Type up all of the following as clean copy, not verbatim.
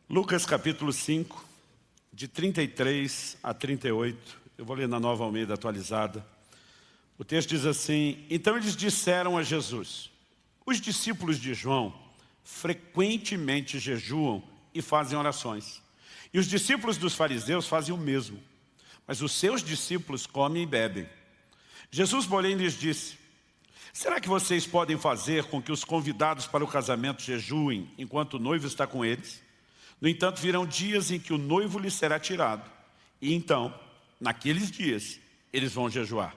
Lucas capítulo 5, de 33 a 38, eu vou ler na Nova Almeida atualizada. O texto diz assim: então eles disseram a Jesus: os discípulos de João frequentemente jejuam e fazem orações, e os discípulos dos fariseus fazem o mesmo, mas os seus discípulos comem e bebem. Jesus, porém, lhes disse: será que vocês podem fazer com que os convidados para o casamento jejuem enquanto o noivo está com eles? No entanto, virão dias em que o noivo lhes será tirado, e então, naqueles dias, eles vão jejuar.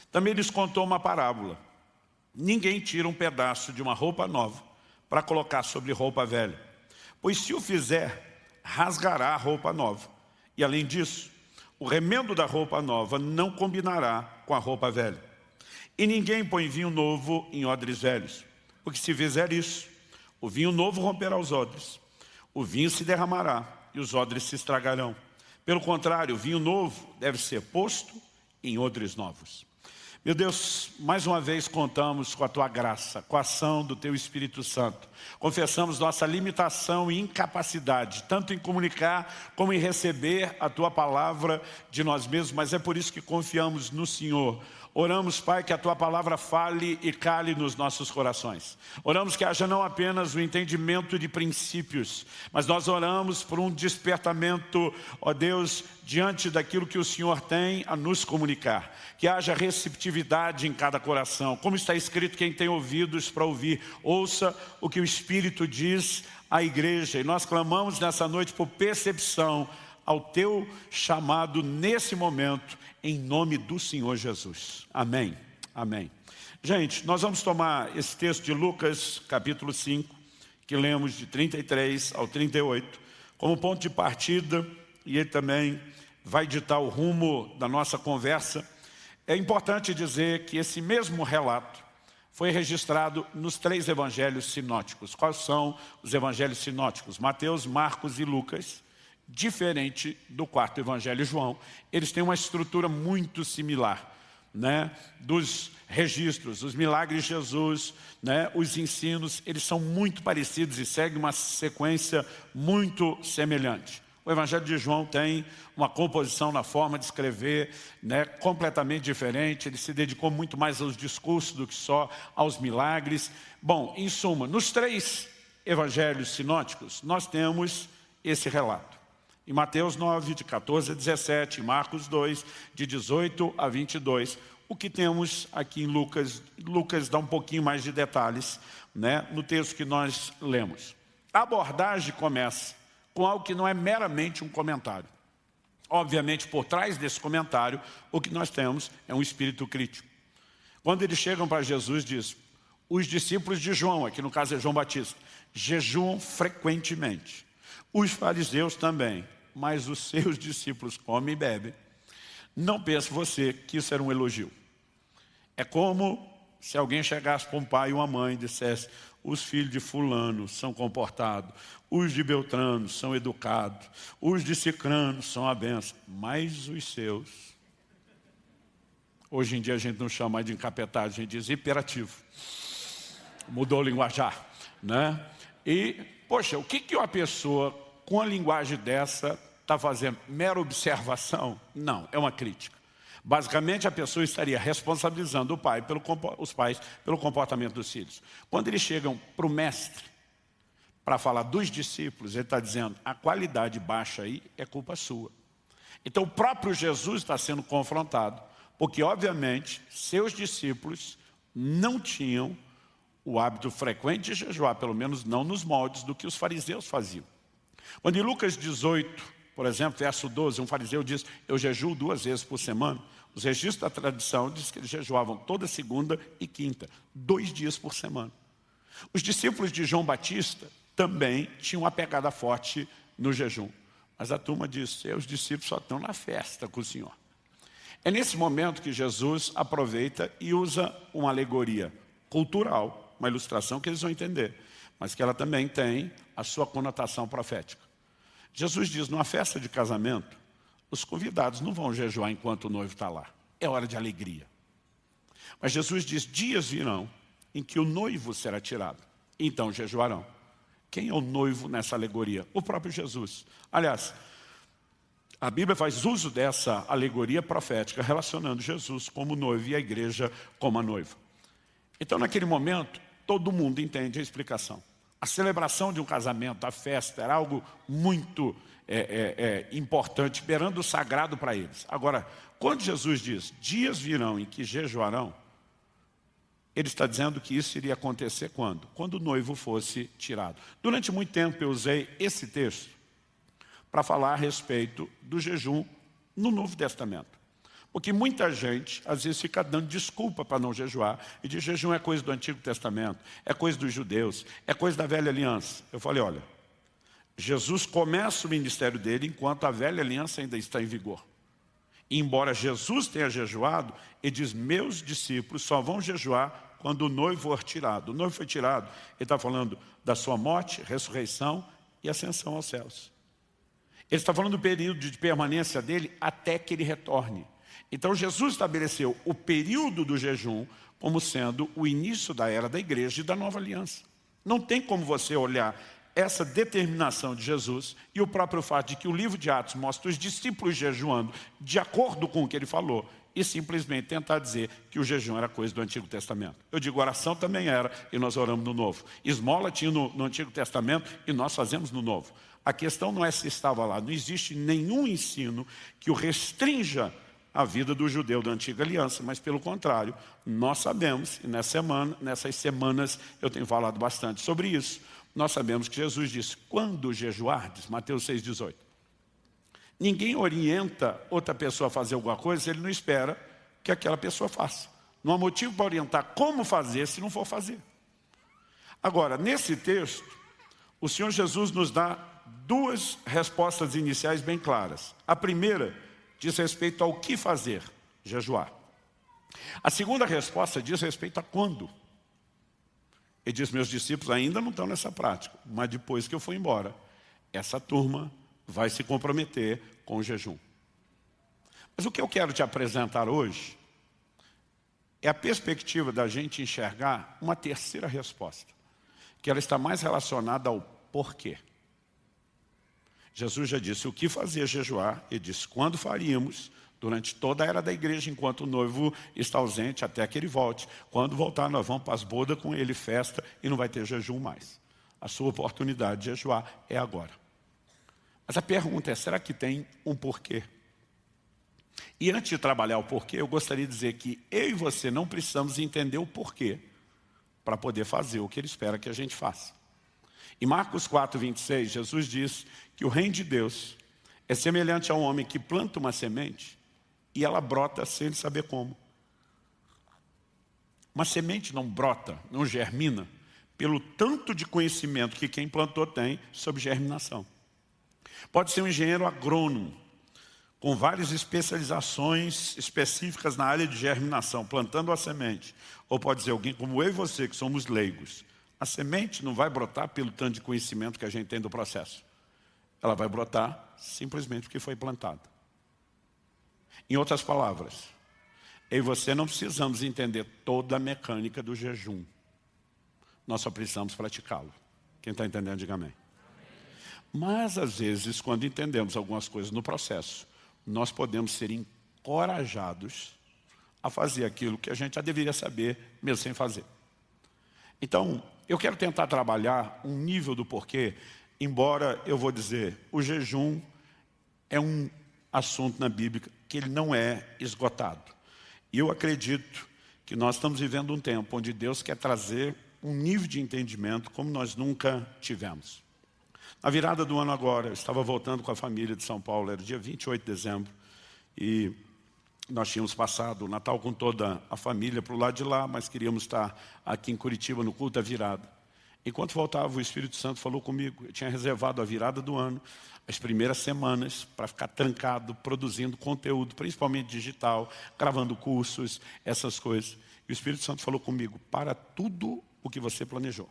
Também lhes contou uma parábola: ninguém tira um pedaço de uma roupa nova para colocar sobre roupa velha, pois se o fizer, rasgará a roupa nova. E além disso, o remendo da roupa nova não combinará com a roupa velha. E ninguém põe vinho novo em odres velhos, porque se fizer isso, o vinho novo romperá os odres, o vinho se derramará e os odres se estragarão. Pelo contrário, o vinho novo deve ser posto em odres novos. Meu Deus, mais uma vez contamos com a Tua graça, com a ação do Teu Espírito Santo. Confessamos nossa limitação e incapacidade, tanto em comunicar como em receber a Tua palavra de nós mesmos, mas é por isso que confiamos no Senhor. Oramos, Pai, que a Tua palavra fale e cale nos nossos corações. Oramos que haja não apenas o entendimento de princípios, mas nós oramos por um despertamento, ó Deus, diante daquilo que o Senhor tem a nos comunicar. Que haja receptividade em cada coração. Como está escrito, quem tem ouvidos para ouvir, ouça o que o Espírito diz à igreja. E nós clamamos nessa noite por percepção ao Teu chamado nesse momento, em nome do Senhor Jesus. Amém. Amém. Gente, nós vamos tomar esse texto de Lucas, capítulo 5, que lemos de 33 ao 38, como ponto de partida, e ele também vai ditar o rumo da nossa conversa. É importante dizer que esse mesmo relato foi registrado nos 3 evangelhos sinóticos. Quais são os evangelhos sinóticos? Mateus, Marcos e Lucas. Diferente do 4º evangelho, João, eles têm uma estrutura muito similar, né? Dos registros, os milagres de Jesus, né? Os ensinos, eles são muito parecidos e seguem uma sequência muito semelhante. O evangelho de João tem uma composição na forma de escrever, né, completamente diferente. Ele se dedicou muito mais aos discursos do que só aos milagres. Bom, em suma, nos 3 evangelhos sinóticos, nós temos esse relato. Em Mateus 9, de 14 a 17, em Marcos 2, de 18 a 22. O que temos aqui em Lucas, Lucas dá um pouquinho mais de detalhes, né, no texto que nós lemos. A abordagem começa com algo que não é meramente um comentário. Obviamente, por trás desse comentário, o que nós temos é um espírito crítico. Quando eles chegam para Jesus, diz: os discípulos de João, aqui no caso é João Batista, jejuam frequentemente. Os fariseus também, mas os seus discípulos comem e bebem. Não pense você que isso era um elogio. É como se alguém chegasse para um pai e uma mãe e dissesse: os filhos de fulano são comportados, os de Beltrano são educados, os de Cicrano são a benção, mas os seus... Hoje em dia a gente não chama mais de encapetado, a gente diz hiperativo. Mudou o linguajar, né? E, poxa, o que uma pessoa com a linguagem dessa está fazendo? Mera observação? Não, é uma crítica. Basicamente, a pessoa estaria responsabilizando os pais pelo comportamento dos filhos. Quando eles chegam para o mestre, para falar dos discípulos, ele está dizendo: a qualidade baixa aí é culpa sua. Então, o próprio Jesus está sendo confrontado, porque, obviamente, seus discípulos não tinham o hábito frequente de jejuar, pelo menos não nos moldes do que os fariseus faziam. Quando em Lucas 18, por exemplo, verso 12, um fariseu diz: eu jejuo 2 vezes por semana. Os registros da tradição dizem que eles jejuavam toda segunda e quinta, 2 dias por semana. Os discípulos de João Batista também tinham uma pegada forte no jejum. Mas a turma disse: os discípulos só estão na festa com o Senhor. É nesse momento que Jesus aproveita e usa uma alegoria cultural, uma ilustração que eles vão entender, mas que ela também tem a sua conotação profética. Jesus diz: numa festa de casamento, os convidados não vão jejuar enquanto o noivo está lá. É hora de alegria. Mas Jesus diz: dias virão em que o noivo será tirado, então jejuarão. Quem é o noivo nessa alegoria? O próprio Jesus. Aliás, a Bíblia faz uso dessa alegoria profética, relacionando Jesus como noivo e a igreja como a noiva. Então, naquele momento, todo mundo entende a explicação. A celebração de um casamento, a festa, era algo muito importante, beirando o sagrado para eles. Agora, quando Jesus diz, dias virão em que jejuarão, ele está dizendo que isso iria acontecer quando? Quando o noivo fosse tirado. Durante muito tempo eu usei esse texto para falar a respeito do jejum no Novo Testamento. Porque muita gente, às vezes, fica dando desculpa para não jejuar, e diz, jejum é coisa do Antigo Testamento, é coisa dos judeus, é coisa da velha aliança. Eu falei, olha, Jesus começa o ministério dele enquanto a velha aliança ainda está em vigor. E embora Jesus tenha jejuado, ele diz, meus discípulos só vão jejuar quando o noivo for tirado. O noivo foi tirado, ele está falando da sua morte, ressurreição e ascensão aos céus. Ele está falando do período de permanência dele até que ele retorne. Então Jesus estabeleceu o período do jejum como sendo o início da era da igreja e da nova aliança. Não tem como você olhar essa determinação de Jesus e o próprio fato de que o livro de Atos mostra os discípulos jejuando de acordo com o que ele falou e simplesmente tentar dizer que o jejum era coisa do Antigo Testamento. Eu digo, oração também era e nós oramos no Novo. Esmola tinha no Antigo Testamento e nós fazemos no Novo. A questão não é se estava lá, não existe nenhum ensino que o restrinja a vida do judeu da antiga aliança, mas pelo contrário, nós sabemos, e nessas semanas eu tenho falado bastante sobre isso, nós sabemos que Jesus disse, quando jejuardes, Mateus 6,18, ninguém orienta outra pessoa a fazer alguma coisa, ele não espera que aquela pessoa faça. Não há motivo para orientar como fazer se não for fazer. Agora, nesse texto, o Senhor Jesus nos dá duas respostas iniciais bem claras. A primeira diz respeito ao que fazer, jejuar. A segunda resposta diz respeito a quando. Ele diz, meus discípulos ainda não estão nessa prática, mas depois que eu for embora, essa turma vai se comprometer com o jejum. Mas o que eu quero te apresentar hoje é a perspectiva da gente enxergar uma terceira resposta, que ela está mais relacionada ao porquê. Jesus já disse o que fazer jejuar, ele disse quando faríamos, durante toda a era da igreja, enquanto o noivo está ausente, até que ele volte. Quando voltar, nós vamos para as bodas com ele, festa, e não vai ter jejum mais. A sua oportunidade de jejuar é agora. Mas a pergunta é, será que tem um porquê? E antes de trabalhar o porquê, eu gostaria de dizer que eu e você não precisamos entender o porquê para poder fazer o que ele espera que a gente faça. Em Marcos 4:26, Jesus diz que o reino de Deus é semelhante a um homem que planta uma semente e ela brota sem ele saber como. Uma semente não brota, não germina, pelo tanto de conhecimento que quem plantou tem sobre germinação. Pode ser um engenheiro agrônomo, com várias especializações específicas na área de germinação, plantando a semente. Ou pode ser alguém como eu e você, que somos leigos. A semente não vai brotar pelo tanto de conhecimento que a gente tem do processo. Ela vai brotar simplesmente porque foi plantada. Em outras palavras, eu e você não precisamos entender toda a mecânica do jejum. Nós só precisamos praticá-lo. Quem está entendendo, diga amém. Mas, às vezes, quando entendemos algumas coisas no processo, nós podemos ser encorajados a fazer aquilo que a gente já deveria saber, mesmo sem fazer. Então, eu quero tentar trabalhar um nível do porquê, embora eu vou dizer, o jejum é um assunto na Bíblia que ele não é esgotado. E eu acredito que nós estamos vivendo um tempo onde Deus quer trazer um nível de entendimento como nós nunca tivemos. Na virada do ano agora, eu estava voltando com a família de São Paulo, era dia 28 de dezembro, e nós tínhamos passado o Natal com toda a família para o lado de lá, mas queríamos estar aqui em Curitiba no culto da virada. Enquanto voltava, o Espírito Santo falou comigo, eu tinha reservado a virada do ano, as primeiras semanas, para ficar trancado, produzindo conteúdo, principalmente digital, gravando cursos, essas coisas. E o Espírito Santo falou comigo, para tudo o que você planejou.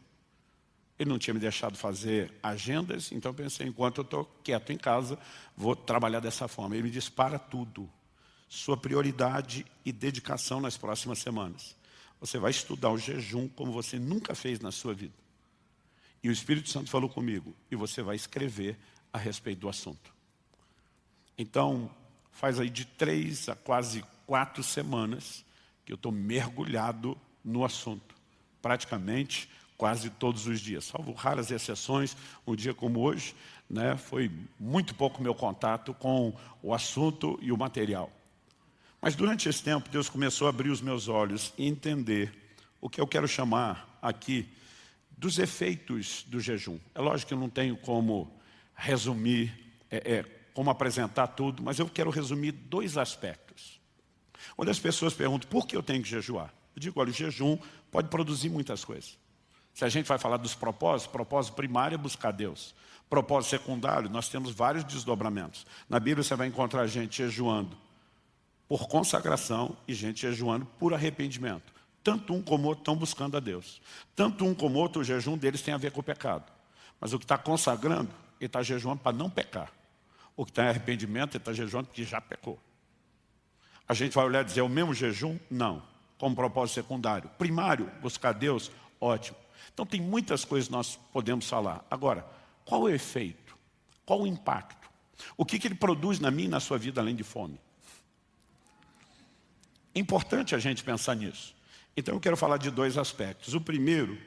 Ele não tinha me deixado fazer agendas, então eu pensei, enquanto eu estou quieto em casa, vou trabalhar dessa forma. Ele me disse, para tudo, sua prioridade e dedicação nas próximas semanas. Você vai estudar o jejum como você nunca fez na sua vida. E o Espírito Santo falou comigo, e você vai escrever a respeito do assunto. Então, faz aí de 3 a quase 4 semanas que eu estou mergulhado no assunto. Praticamente quase todos os dias, salvo raras exceções. Um dia como hoje, né, foi muito pouco meu contato com o assunto e o material. Mas durante esse tempo, Deus começou a abrir os meus olhos e entender o que eu quero chamar aqui dos efeitos do jejum. É lógico que eu não tenho como resumir, como apresentar tudo, mas eu quero resumir 2 aspectos. Quando as pessoas perguntam por que eu tenho que jejuar, eu digo, olha, o jejum pode produzir muitas coisas. Se a gente vai falar dos propósitos, propósito primário é buscar Deus. Propósito secundário, nós temos vários desdobramentos. Na Bíblia você vai encontrar gente jejuando por consagração e gente jejuando por arrependimento. Tanto um como o outro estão buscando a Deus. Tanto um como o outro, o jejum deles tem a ver com o pecado. Mas o que está consagrando, ele está jejuando para não pecar. O que está em arrependimento, ele está jejuando porque já pecou. A gente vai olhar e dizer, é o mesmo jejum? Não. Como propósito secundário. Primário, buscar Deus, ótimo. Então tem muitas coisas que nós podemos falar. Agora, qual é o efeito? Qual o impacto? O que ele produz na minha e na sua vida além de fome? É importante a gente pensar nisso. Então eu quero falar de 2 aspectos. O primeiro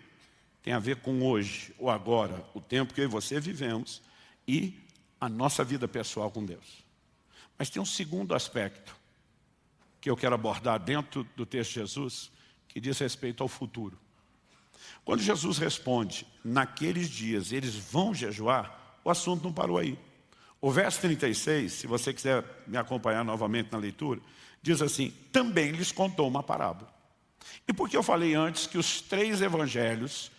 tem a ver com hoje, ou agora, o tempo que eu e você vivemos e a nossa vida pessoal com Deus. Mas tem um segundo aspecto que eu quero abordar dentro do texto de Jesus, que diz respeito ao futuro. Quando Jesus responde, naqueles dias eles vão jejuar, o assunto não parou aí. O verso 36, se você quiser me acompanhar novamente na leitura, diz assim, também lhes contou uma parábola. E por que eu falei antes que os 3 evangelhos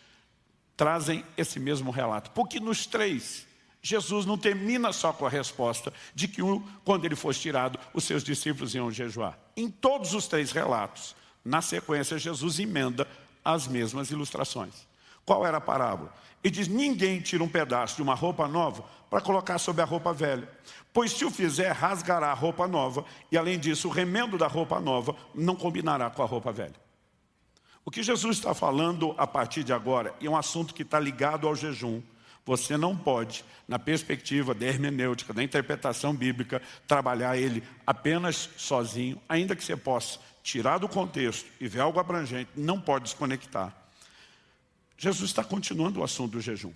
trazem esse mesmo relato? Porque nos 3, Jesus não termina só com a resposta de que quando ele fosse tirado, os seus discípulos iam jejuar. Em todos os 3 relatos, na sequência, Jesus emenda as mesmas ilustrações. Qual era a parábola? Ele diz, ninguém tira um pedaço de uma roupa nova para colocar sobre a roupa velha. Pois se o fizer, rasgará a roupa nova, e além disso, o remendo da roupa nova não combinará com a roupa velha. O que Jesus está falando a partir de agora, e é um assunto que está ligado ao jejum, você não pode, na perspectiva da hermenêutica, da interpretação bíblica, trabalhar ele apenas sozinho, ainda que você possa tirar do contexto e ver algo abrangente, não pode desconectar. Jesus está continuando o assunto do jejum.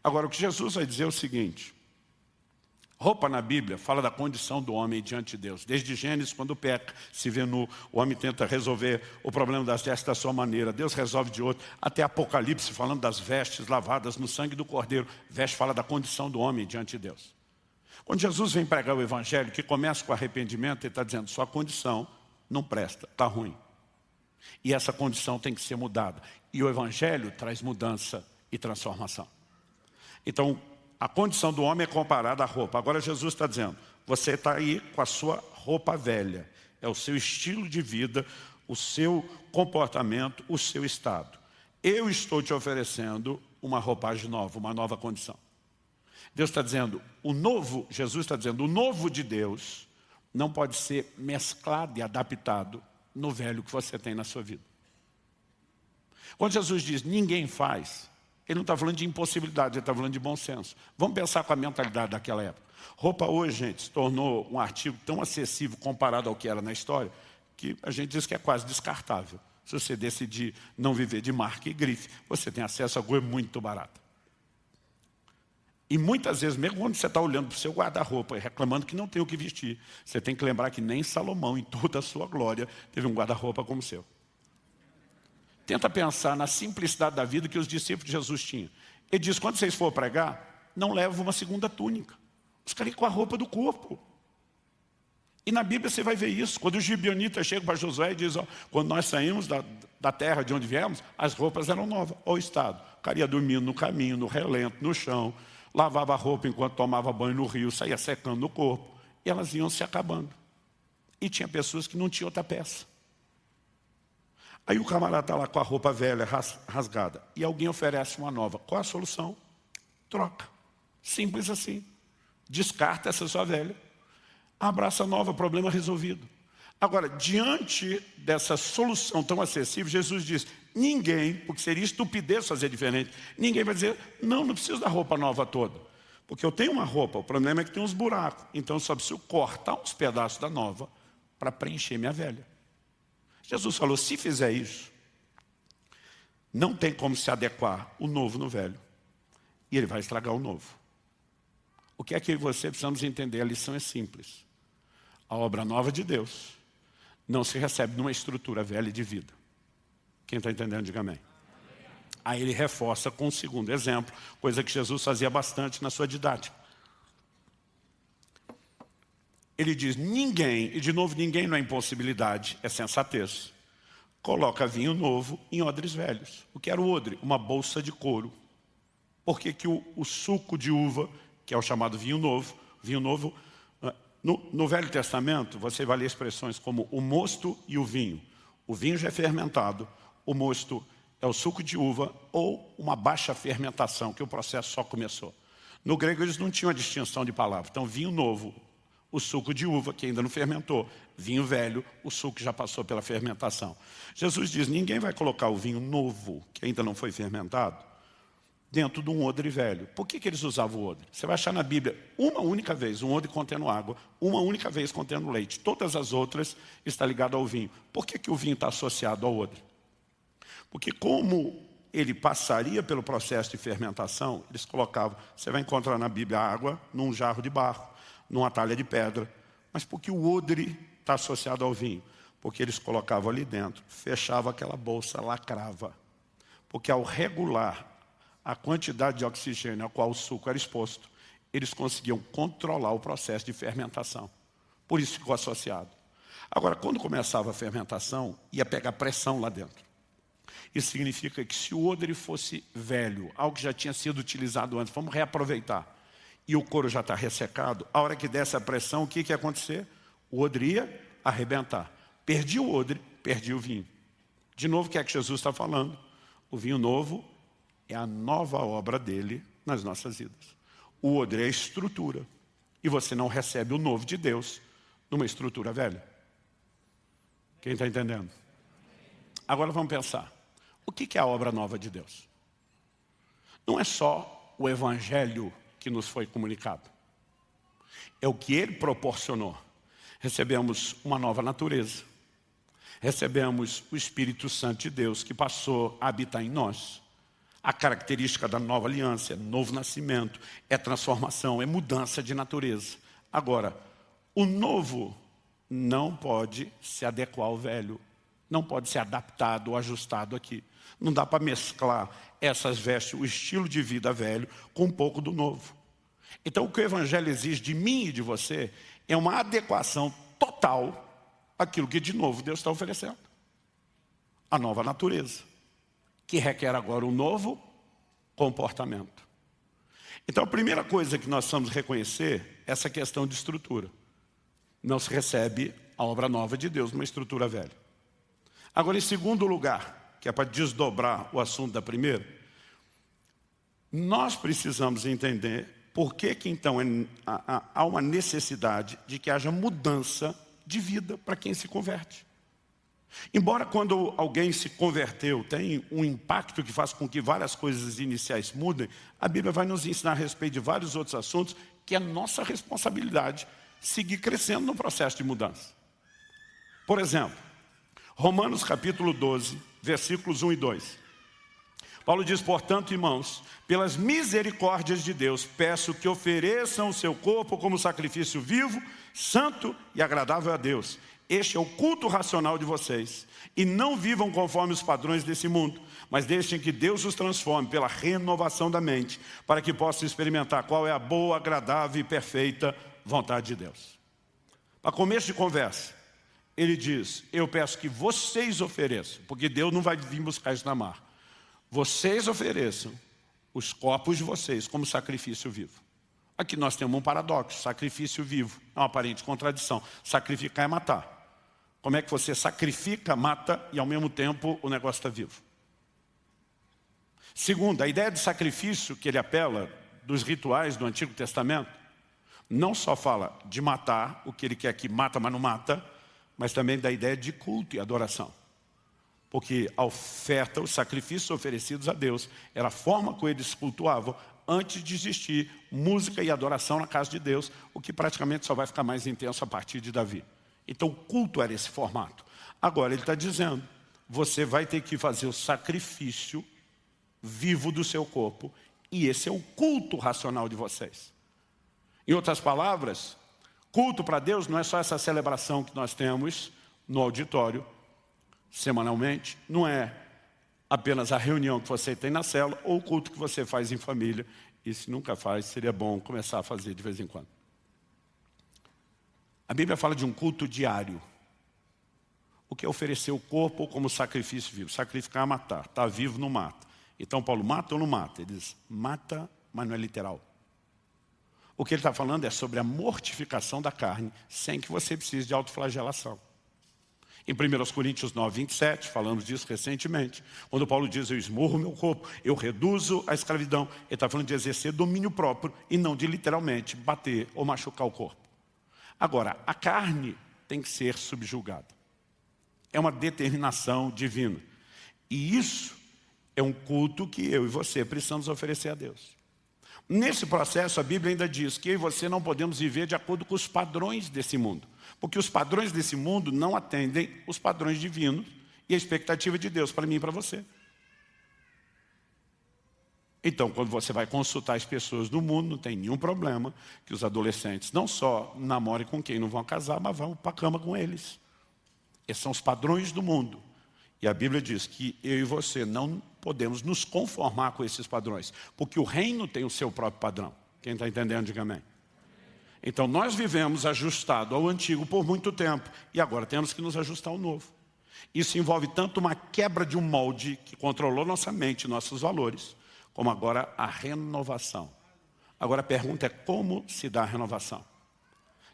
Agora, o que Jesus vai dizer é o seguinte, roupa na Bíblia fala da condição do homem diante de Deus. Desde Gênesis, quando peca, se vê nu, o homem tenta resolver o problema das vestes da sua maneira, Deus resolve de outra. Até Apocalipse, falando das vestes lavadas no sangue do Cordeiro, veste fala da condição do homem diante de Deus. Quando Jesus vem pregar o Evangelho, que começa com arrependimento, ele está dizendo, sua condição não presta, está ruim. E essa condição tem que ser mudada. E o Evangelho traz mudança e transformação. Então, a condição do homem é comparada à roupa. Agora Jesus está dizendo, você está aí com a sua roupa velha. É o seu estilo de vida, o seu comportamento, o seu estado. Eu estou te oferecendo uma roupagem nova, uma nova condição. Deus está dizendo, Jesus está dizendo, o novo de Deus não pode ser mesclado e adaptado no velho que você tem na sua vida. Quando Jesus diz, ninguém faz, ele não está falando de impossibilidade, ele está falando de bom senso. Vamos pensar com a mentalidade daquela época. Roupa hoje, gente, se tornou um artigo tão acessível comparado ao que era na história, que a gente diz que é quase descartável. Se você decidir não viver de marca e grife, você tem acesso a coisa muito barata. E muitas vezes, mesmo quando você está olhando para o seu guarda-roupa e reclamando que não tem o que vestir, você tem que lembrar que nem Salomão, em toda a sua glória, teve um guarda-roupa como o seu. Tenta pensar na simplicidade da vida que os discípulos de Jesus tinham. Ele diz, quando vocês for pregar, não leva uma segunda túnica. Os caras com a roupa do corpo. E na Bíblia você vai ver isso. Quando os gibeonitas chegam para Josué e dizem, quando nós saímos da terra de onde viemos, as roupas eram novas. Olha o estado. O cara ia dormindo no caminho, no relento, no chão, lavava a roupa enquanto tomava banho no rio, saía secando no corpo. E elas iam se acabando. E tinha pessoas que não tinham outra peça. Aí o camarada está lá com a roupa velha, rasgada, e alguém oferece uma nova. Qual a solução? Troca. Simples assim. Descarta essa sua velha, abraça a nova, problema resolvido. Agora, diante dessa solução tão acessível, Jesus diz, ninguém, porque seria estupidez fazer diferente, ninguém vai dizer, não preciso da roupa nova toda. Porque eu tenho uma roupa, o problema é que tem uns buracos. Então eu só preciso cortar uns pedaços da nova para preencher minha velha. Jesus falou, se fizer isso, não tem como se adequar o novo no velho. E ele vai estragar o novo. O que é que você precisamos entender? A lição é simples. A obra nova de Deus não se recebe numa estrutura velha de vida. Quem está entendendo, diga amém. Aí ele reforça com um segundo exemplo, coisa que Jesus fazia bastante na sua didática. Ele diz, ninguém, e de novo ninguém não é impossibilidade, é sensatez, coloca vinho novo em odres velhos. O que era o odre? Uma bolsa de couro. Por que o suco de uva, que é o chamado vinho novo, no Velho Testamento, você vai ler expressões como o mosto e o vinho. O vinho já é fermentado, o mosto é o suco de uva ou uma baixa fermentação, que o processo só começou. No grego eles não tinham a distinção de palavra. Então vinho novo, o suco de uva, que ainda não fermentou. Vinho velho, o suco que já passou pela fermentação. Jesus diz, ninguém vai colocar o vinho novo, que ainda não foi fermentado, dentro de um odre velho. Por que eles usavam o odre? Você vai achar na Bíblia uma única vez um odre contendo água, uma única vez contendo leite. Todas as outras estão ligadas ao vinho. Por que o vinho está associado ao odre? Porque como ele passaria pelo processo de fermentação, eles colocavam, você vai encontrar na Bíblia água num jarro de barro, numa talha de pedra. Mas por que o odre está associado ao vinho? Porque eles colocavam ali dentro, fechavam aquela bolsa, lacrava. Porque ao regular a quantidade de oxigênio a qual o suco era exposto, eles conseguiam controlar o processo de fermentação. Por isso ficou associado. Agora, quando começava a fermentação, ia pegar pressão lá dentro. Isso significa que se o odre fosse velho, algo que já tinha sido utilizado antes, vamos reaproveitar, e o couro já está ressecado, a hora que desse a pressão, o que ia acontecer? O odre ia arrebentar. Perdi o odre, perdi o vinho. De novo, o que é que Jesus está falando? O vinho novo é a nova obra dele nas nossas vidas. O odre é a estrutura. E você não recebe o novo de Deus numa estrutura velha. Quem está entendendo? Agora vamos pensar. O que é a obra nova de Deus? Não é só o evangelho que nos foi comunicado. É o que ele proporcionou. Recebemos uma nova natureza. Recebemos o Espírito Santo de Deus que passou a habitar em nós. A característica da nova aliança é novo nascimento, é transformação, é mudança de natureza. Agora, o novo não pode se adequar ao velho, não pode ser adaptado ou ajustado aqui. Não dá para mesclar essas vestes, o estilo de vida velho, com um pouco do novo. Então, o que o Evangelho exige de mim e de você é uma adequação total àquilo que, de novo, Deus está oferecendo. A nova natureza, que requer agora um novo comportamento. Então, a primeira coisa que nós precisamos reconhecer é essa questão de estrutura. Não se recebe a obra nova de Deus numa estrutura velha. Agora, em segundo lugar, que é para desdobrar o assunto da primeira, nós precisamos entender por que então há uma necessidade de que haja mudança de vida para quem se converte. Embora quando alguém se converteu tem um impacto que faz com que várias coisas iniciais mudem, a Bíblia vai nos ensinar a respeito de vários outros assuntos que é nossa responsabilidade seguir crescendo no processo de mudança. Por exemplo, Romanos capítulo 12, versículos 1 e 2. Paulo diz, portanto, irmãos, pelas misericórdias de Deus, peço que ofereçam o seu corpo como sacrifício vivo, santo e agradável a Deus. Este é o culto racional de vocês. E não vivam conforme os padrões desse mundo, mas deixem que Deus os transforme pela renovação da mente, para que possam experimentar qual é a boa, agradável e perfeita vontade de Deus. Para começo de conversa, ele diz, eu peço que vocês ofereçam, porque Deus não vai vir buscar isso na mar. Vocês ofereçam os corpos de vocês como sacrifício vivo. Aqui nós temos um paradoxo, sacrifício vivo, é uma aparente contradição. Sacrificar é matar. Como é que você sacrifica, mata e ao mesmo tempo o negócio está vivo? Segundo, a ideia de sacrifício que ele apela dos rituais do Antigo Testamento, não só fala de matar, o que ele quer que mata, mas não mata, mas também da ideia de culto e adoração. Porque a oferta, os sacrifícios oferecidos a Deus, era a forma como eles cultuavam antes de existir música e adoração na casa de Deus, o que praticamente só vai ficar mais intenso a partir de Davi. Então o culto era esse formato. Agora ele está dizendo, você vai ter que fazer o sacrifício vivo do seu corpo, e esse é o culto racional de vocês. Em outras palavras, culto para Deus não é só essa celebração que nós temos no auditório, semanalmente, não é apenas a reunião que você tem na célula ou o culto que você faz em família. E se nunca faz, seria bom começar a fazer de vez em quando. A Bíblia fala de um culto diário. O que é oferecer o corpo como sacrifício vivo? Sacrificar é matar. Está vivo, não mata. Então Paulo mata ou não mata? Ele diz, mata, mas não é literal. O que ele está falando é sobre a mortificação da carne, sem que você precise de autoflagelação. Em 1 Coríntios 9, 27, falamos disso recentemente, quando Paulo diz, eu esmurro meu corpo, eu reduzo a escravidão, ele está falando de exercer domínio próprio e não de literalmente bater ou machucar o corpo. Agora, a carne tem que ser subjugada. É uma determinação divina. E isso é um culto que eu e você precisamos oferecer a Deus. Nesse processo, a Bíblia ainda diz que eu e você não podemos viver de acordo com os padrões desse mundo. Porque os padrões desse mundo não atendem os padrões divinos e a expectativa de Deus para mim e para você. Então, quando você vai consultar as pessoas do mundo, não tem nenhum problema que os adolescentes não só namorem com quem não vão casar, mas vão para a cama com eles. Esses são os padrões do mundo. E a Bíblia diz que eu e você não podemos nos conformar com esses padrões, porque o reino tem o seu próprio padrão. Quem está entendendo, diga amém. Então nós vivemos ajustado ao antigo por muito tempo, e agora temos que nos ajustar ao novo. Isso envolve tanto uma quebra de um molde que controlou nossa mente, nossos valores, como agora a renovação. Agora a pergunta é como se dá a renovação?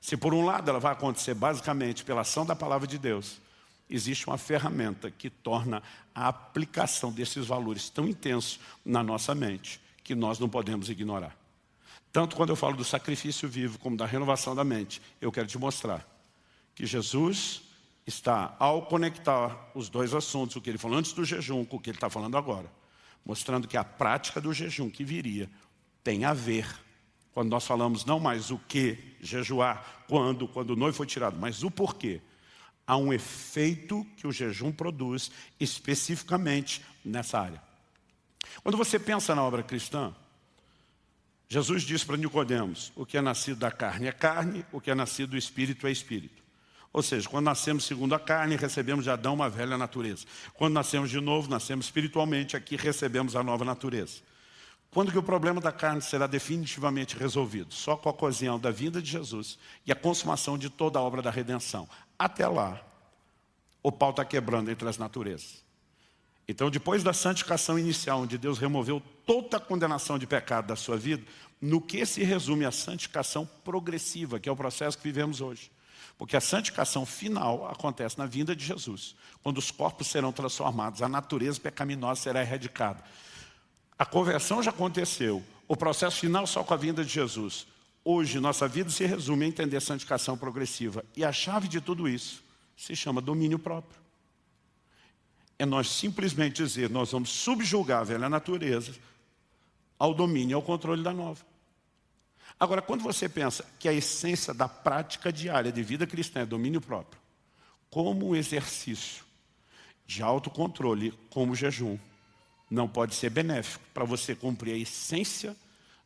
Se por um lado ela vai acontecer basicamente pela ação da palavra de Deus, existe uma ferramenta que torna a aplicação desses valores tão intensos na nossa mente, que nós não podemos ignorar. Tanto quando eu falo do sacrifício vivo, como da renovação da mente, eu quero te mostrar que Jesus está, ao conectar os dois assuntos, o que ele falou antes do jejum com o que ele está falando agora, mostrando que a prática do jejum que viria tem a ver, quando nós falamos não mais o que jejuar, quando o noivo foi tirado, mas o porquê. Há um efeito que o jejum produz especificamente nessa área. Quando você pensa na obra cristã, Jesus disse para Nicodemos, o que é nascido da carne é carne, o que é nascido do espírito é espírito. Ou seja, quando nascemos segundo a carne, recebemos de Adão uma velha natureza. Quando nascemos de novo, nascemos espiritualmente, aqui recebemos a nova natureza. Quando que o problema da carne será definitivamente resolvido? Só com a ocasião da vinda de Jesus e a consumação de toda a obra da redenção. Até lá, o pau está quebrando entre as naturezas. Então, depois da santificação inicial, onde Deus removeu toda a condenação de pecado da sua vida, no que se resume a santificação progressiva, que é o processo que vivemos hoje. Porque a santificação final acontece na vinda de Jesus, quando os corpos serão transformados, a natureza pecaminosa será erradicada. A conversão já aconteceu, o processo final só com a vinda de Jesus. Hoje, nossa vida se resume a entender a santificação progressiva. E a chave de tudo isso se chama domínio próprio. É nós simplesmente dizer, nós vamos subjugar a velha natureza ao domínio e ao controle da nova. Agora, quando você pensa que a essência da prática diária de vida cristã é domínio próprio, como o exercício de autocontrole, como o jejum, não pode ser benéfico para você cumprir a essência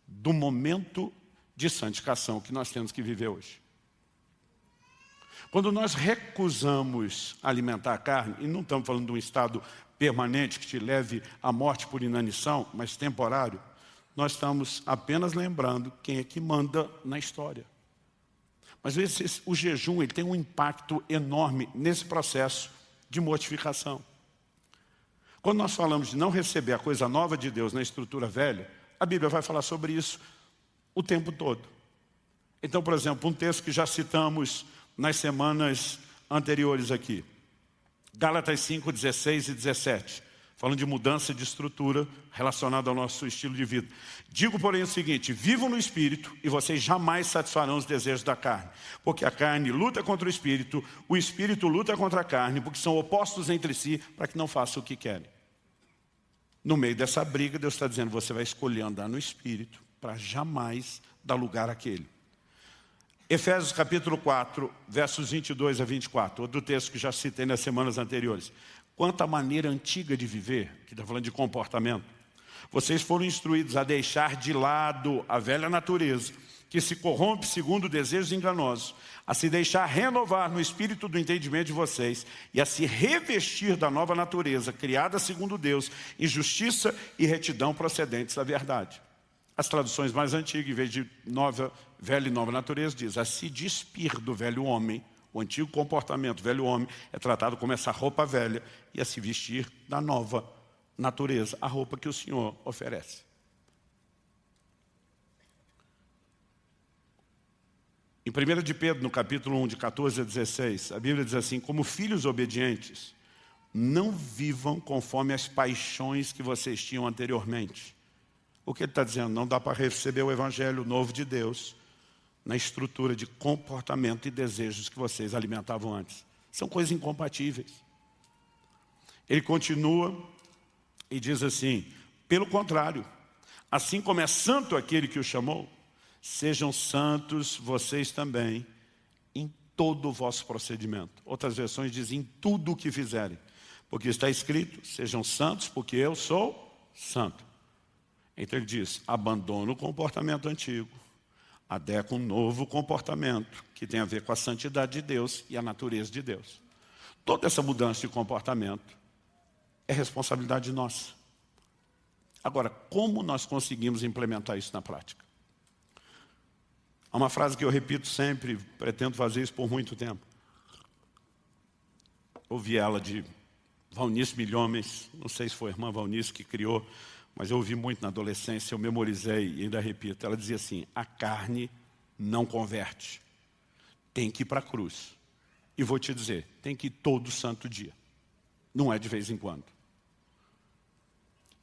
do momento de santificação que nós temos que viver hoje. Quando nós recusamos alimentar a carne, e não estamos falando de um estado permanente que te leve à morte por inanição, mas temporário, nós estamos apenas lembrando quem é que manda na história. Mas o jejum ele tem um impacto enorme nesse processo de mortificação. Quando nós falamos de não receber a coisa nova de Deus na estrutura velha, a Bíblia vai falar sobre isso o tempo todo. Então, por exemplo, um texto que já citamos nas semanas anteriores aqui. Gálatas 5, 16 e 17. falando de mudança de estrutura relacionada ao nosso estilo de vida. Digo, porém, o seguinte: vivam no Espírito e vocês jamais satisfarão os desejos da carne. Porque a carne luta contra o Espírito luta contra a carne, porque são opostos entre si, para que não façam o que querem. No meio dessa briga, Deus está dizendo: você vai escolher andar no Espírito, para jamais dar lugar àquele. Efésios capítulo 4, versos 22 a 24, outro texto que já citei nas semanas anteriores. Quanto à maneira antiga de viver, que está falando de comportamento, vocês foram instruídos a deixar de lado a velha natureza, que se corrompe segundo desejos enganosos, a se deixar renovar no espírito do entendimento de vocês e a se revestir da nova natureza, criada segundo Deus, em justiça e retidão procedentes da verdade. As traduções mais antigas, em vez de velha e nova natureza, diz a se despir do velho homem. O antigo comportamento, velho homem, é tratado como essa roupa velha e a se vestir da nova natureza, a roupa que o Senhor oferece. Em 1 de Pedro, no capítulo 1, de 14 a 16, a Bíblia diz assim: como filhos obedientes, não vivam conforme as paixões que vocês tinham anteriormente. O que ele está dizendo? Não dá para receber o Evangelho novo de Deus na estrutura de comportamento e desejos que vocês alimentavam antes. São coisas incompatíveis. Ele continua e diz assim: pelo contrário, assim como é santo aquele que o chamou, sejam santos vocês também em todo o vosso procedimento. Outras versões dizem em tudo o que fizerem. Porque está escrito: sejam santos porque eu sou santo. Então ele diz: abandona o comportamento antigo, adequa um novo comportamento que tem a ver com a santidade de Deus e a natureza de Deus. Toda essa mudança de comportamento é responsabilidade nossa. Agora, como nós conseguimos implementar isso na prática? Há uma frase que eu repito sempre, pretendo fazer isso por muito tempo. Ouvi ela de Valnice Milhomens, não sei se foi a irmã Valnice que criou, mas eu ouvi muito na adolescência, eu memorizei e ainda repito. Ela dizia assim: a carne não converte, tem que ir para a cruz. E vou te dizer, tem que ir todo santo dia, não é de vez em quando.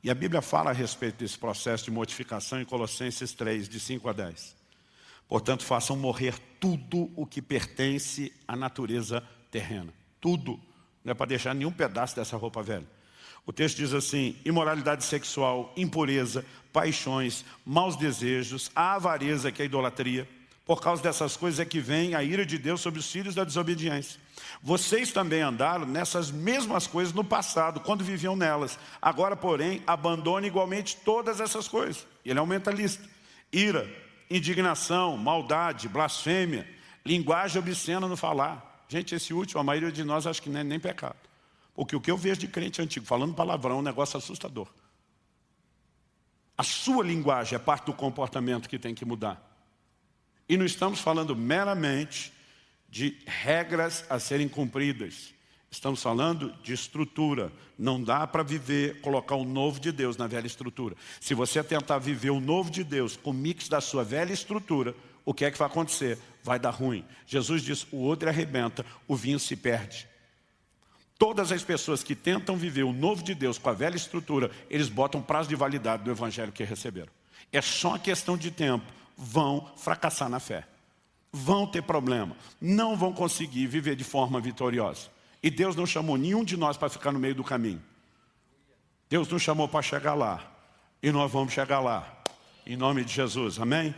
E a Bíblia fala a respeito desse processo de mortificação em Colossenses 3, de 5 a 10. Portanto, façam morrer tudo o que pertence à natureza terrena. Tudo. Não é para deixar nenhum pedaço dessa roupa velha. O texto diz assim: imoralidade sexual, impureza, paixões, maus desejos, a avareza, que é a idolatria. Por causa dessas coisas é que vem a ira de Deus sobre os filhos da desobediência. Vocês também andaram nessas mesmas coisas no passado, quando viviam nelas. Agora, porém, abandone igualmente todas essas coisas. Ele aumenta a lista: ira, indignação, maldade, blasfêmia, linguagem obscena no falar. Gente, esse último, a maioria de nós acha que não é nem pecado. Porque o que eu vejo de crente antigo falando palavrão é um negócio assustador. A sua linguagem é parte do comportamento que tem que mudar. E não estamos falando meramente de regras a serem cumpridas. Estamos falando de estrutura. Não dá para viver, colocar o novo de Deus na velha estrutura. Se você tentar viver o novo de Deus com o mix da sua velha estrutura, o que é que vai acontecer? Vai dar ruim. Jesus diz: o odre arrebenta, o vinho se perde. Todas as pessoas que tentam viver o novo de Deus com a velha estrutura, eles botam prazo de validade do evangelho que receberam. É só uma questão de tempo. Vão fracassar na fé. Vão ter problema. Não vão conseguir viver de forma vitoriosa. E Deus não chamou nenhum de nós para ficar no meio do caminho. Deus nos chamou para chegar lá. E nós vamos chegar lá. Em nome de Jesus. Amém?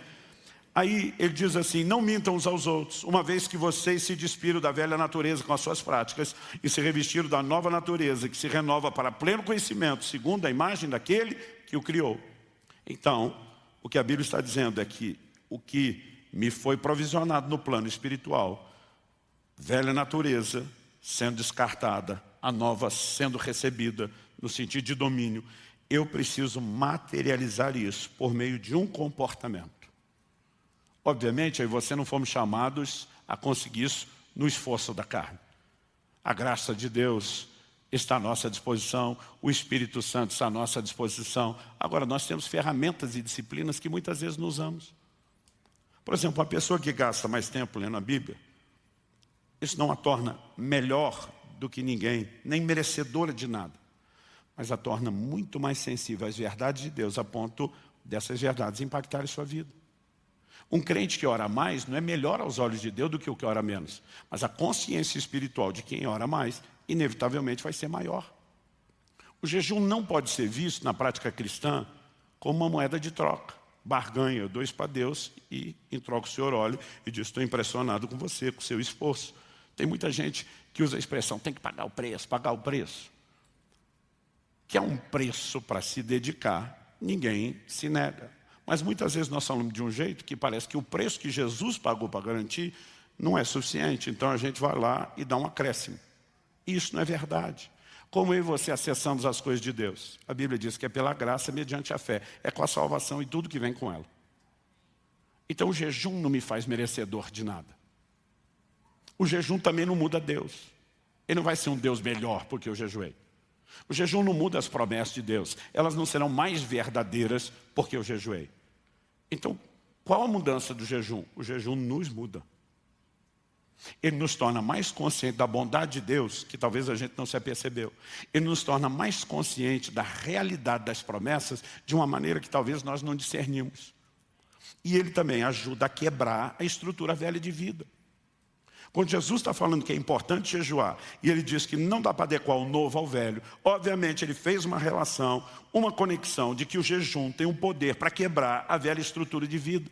Aí ele diz assim: não mintam uns aos outros, uma vez que vocês se despiram da velha natureza com as suas práticas e se revestiram da nova natureza, que se renova para pleno conhecimento, segundo a imagem daquele que o criou. Então, o que a Bíblia está dizendo é que o que me foi provisionado no plano espiritual, velha natureza sendo descartada, a nova sendo recebida no sentido de domínio, eu preciso materializar isso por meio de um comportamento. Obviamente, aí você não fomos chamados a conseguir isso no esforço da carne. A graça de Deus está à nossa disposição, o Espírito Santo está à nossa disposição. Agora, nós temos ferramentas e disciplinas que muitas vezes não usamos. Por exemplo, uma pessoa que gasta mais tempo lendo a Bíblia, isso não a torna melhor do que ninguém, nem merecedora de nada. mas a torna muito mais sensível às verdades de Deus, a ponto dessas verdades impactarem sua vida. Um crente que ora mais não é melhor aos olhos de Deus do que o que ora menos, mas a consciência espiritual de quem ora mais, inevitavelmente vai ser maior. O jejum não pode ser visto na prática cristã como uma moeda de troca. Barganha, eu dou isso para Deus e em troca o Senhor olha e diz, estou impressionado com você, com o seu esforço. Tem muita gente que usa a expressão, tem que pagar o preço, pagar o preço. Que é um preço para se dedicar, ninguém se nega. Mas muitas vezes nós falamos de um jeito que parece que o preço que Jesus pagou para garantir não é suficiente. Então a gente vai lá e dá um acréscimo. Isso não é verdade. Como eu e você acessamos as coisas de Deus? A Bíblia diz que é pela graça mediante a fé. É com a salvação e tudo que vem com ela. Então o jejum não me faz merecedor de nada. O jejum também não muda Deus. Ele não vai ser um Deus melhor porque eu jejuei. O jejum não muda as promessas de Deus. Elas não serão mais verdadeiras porque eu jejuei. Então, qual a mudança do jejum? O jejum nos muda. Ele nos torna mais conscientes da bondade de Deus, que talvez a gente não se apercebeu. Ele nos torna mais conscientes da realidade das promessas de uma maneira que talvez nós não discernimos. E ele também ajuda a quebrar a estrutura velha de vida. Quando Jesus está falando que é importante jejuar, e ele diz que não dá para adequar o novo ao velho, obviamente ele fez uma relação, uma conexão de que o jejum tem um poder para quebrar a velha estrutura de vida.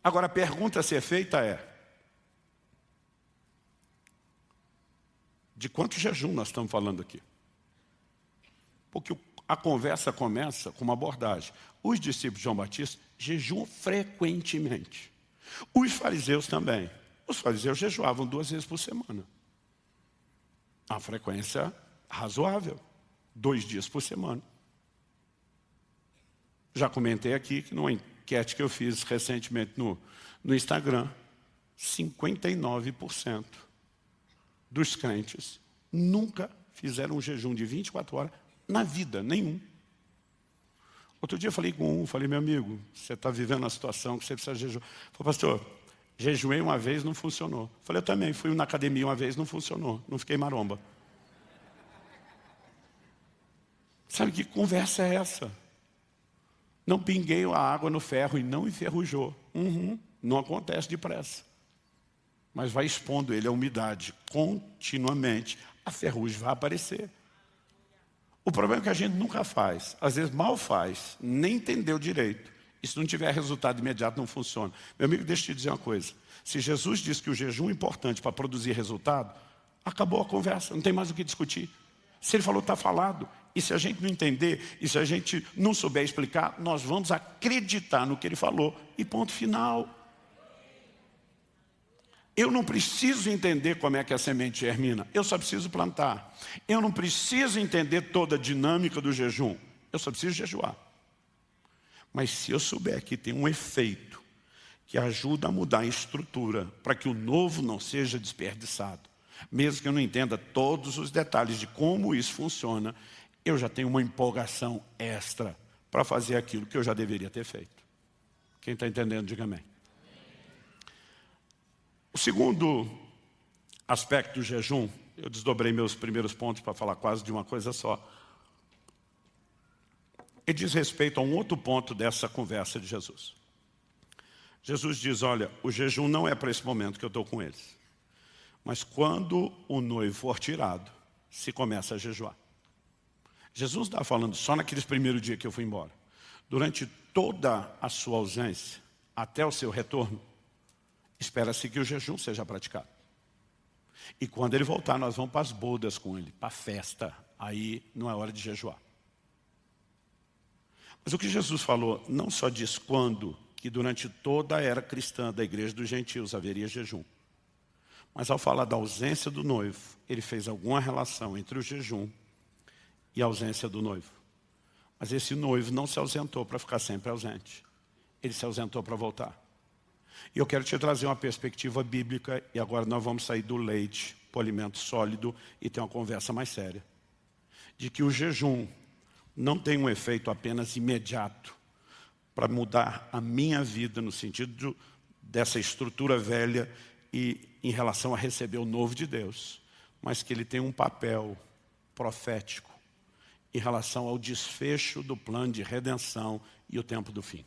Agora a pergunta a ser feita é, de quanto jejum nós estamos falando aqui? Porque a conversa começa com uma abordagem. Os discípulos de João Batista jejuam frequentemente. Os fariseus também. Os fariseus jejuavam 2 vezes por semana. A frequência razoável. 2 dias por semana. Já comentei aqui que numa enquete que eu fiz recentemente no Instagram, 59% dos crentes nunca fizeram um jejum de 24 horas na vida, nenhum. Outro dia eu falei com falei, meu amigo, você está vivendo uma situação que você precisa jejuar. Falei, pastor, jejuei uma vez, não funcionou. Falei, eu também fui na academia uma vez, não funcionou, não fiquei maromba. Sabe que conversa é essa? Não pinguei a água no ferro e não enferrujou. Não acontece depressa. Mas vai expondo ele à umidade continuamente. A ferrugem vai aparecer. O problema é que a gente nunca faz. Às vezes mal faz, nem entendeu direito. E se não tiver resultado imediato, não funciona. Meu amigo, deixa eu te dizer uma coisa. Se Jesus disse que o jejum é importante para produzir resultado, acabou a conversa, não tem mais o que discutir. Se ele falou, está falado. E se a gente não entender, e se a gente não souber explicar, nós vamos acreditar no que ele falou. E ponto final. Eu não preciso entender como é que a semente germina. Eu só preciso plantar. Eu não preciso entender toda a dinâmica do jejum. Eu só preciso jejuar. Mas se eu souber que tem um efeito que ajuda a mudar a estrutura para que o novo não seja desperdiçado, mesmo que eu não entenda todos os detalhes de como isso funciona, eu já tenho uma empolgação extra para fazer aquilo que eu já deveria ter feito. Quem está entendendo, diga amém. O segundo aspecto do jejum, eu desdobrei meus primeiros pontos para falar quase de uma coisa só. Ele diz respeito a um outro ponto dessa conversa de Jesus. Jesus diz, olha, o jejum não é para esse momento que eu estou com eles. Mas quando o noivo for tirado, se começa a jejuar. Jesus não está falando só naqueles primeiros dias que eu fui embora. Durante toda a sua ausência, até o seu retorno, espera-se que o jejum seja praticado. E quando ele voltar, nós vamos para as bodas com ele, para a festa. Aí não é hora de jejuar. Mas o que Jesus falou, não só diz quando, que durante toda a era cristã da igreja dos gentios haveria jejum. Mas ao falar da ausência do noivo, ele fez alguma relação entre o jejum e a ausência do noivo. Mas esse noivo não se ausentou para ficar sempre ausente. Ele se ausentou para voltar. E eu quero te trazer uma perspectiva bíblica, e agora nós vamos sair do leite para o alimento sólido e ter uma conversa mais séria. De que o jejum não tem um efeito apenas imediato para mudar a minha vida no sentido dessa estrutura velha e em relação a receber o novo de Deus, mas que ele tem um papel profético em relação ao desfecho do plano de redenção e o tempo do fim.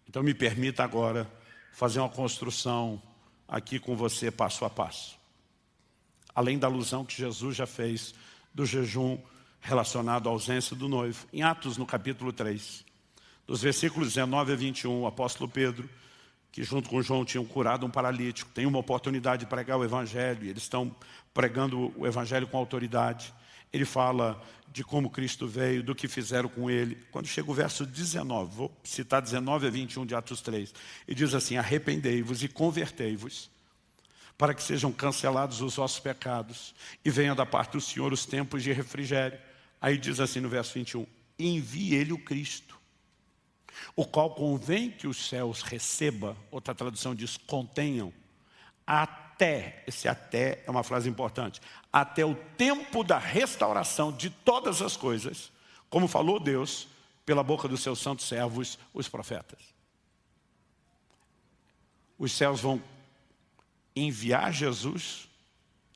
Então me permita agora fazer uma construção aqui com você passo a passo. Além da alusão que Jesus já fez do jejum relacionado à ausência do noivo. Em Atos, no capítulo 3, dos versículos 19 a 21, o apóstolo Pedro, que junto com João tinham curado um paralítico, tem uma oportunidade de pregar o evangelho, e eles estão pregando o evangelho com autoridade. Ele fala de como Cristo veio, do que fizeram com ele. Quando chega o verso 19, vou citar 19 a 21 de Atos 3, e diz assim: arrependei-vos e convertei-vos, para que sejam cancelados os vossos pecados, e venha da parte do Senhor os tempos de refrigério. Aí diz assim no verso 21, envie ele o Cristo, o qual convém que os céus receba, outra tradução diz contenham, até, esse até é uma frase importante, até o tempo da restauração de todas as coisas, como falou Deus pela boca dos seus santos servos, os profetas. Os céus vão enviar Jesus,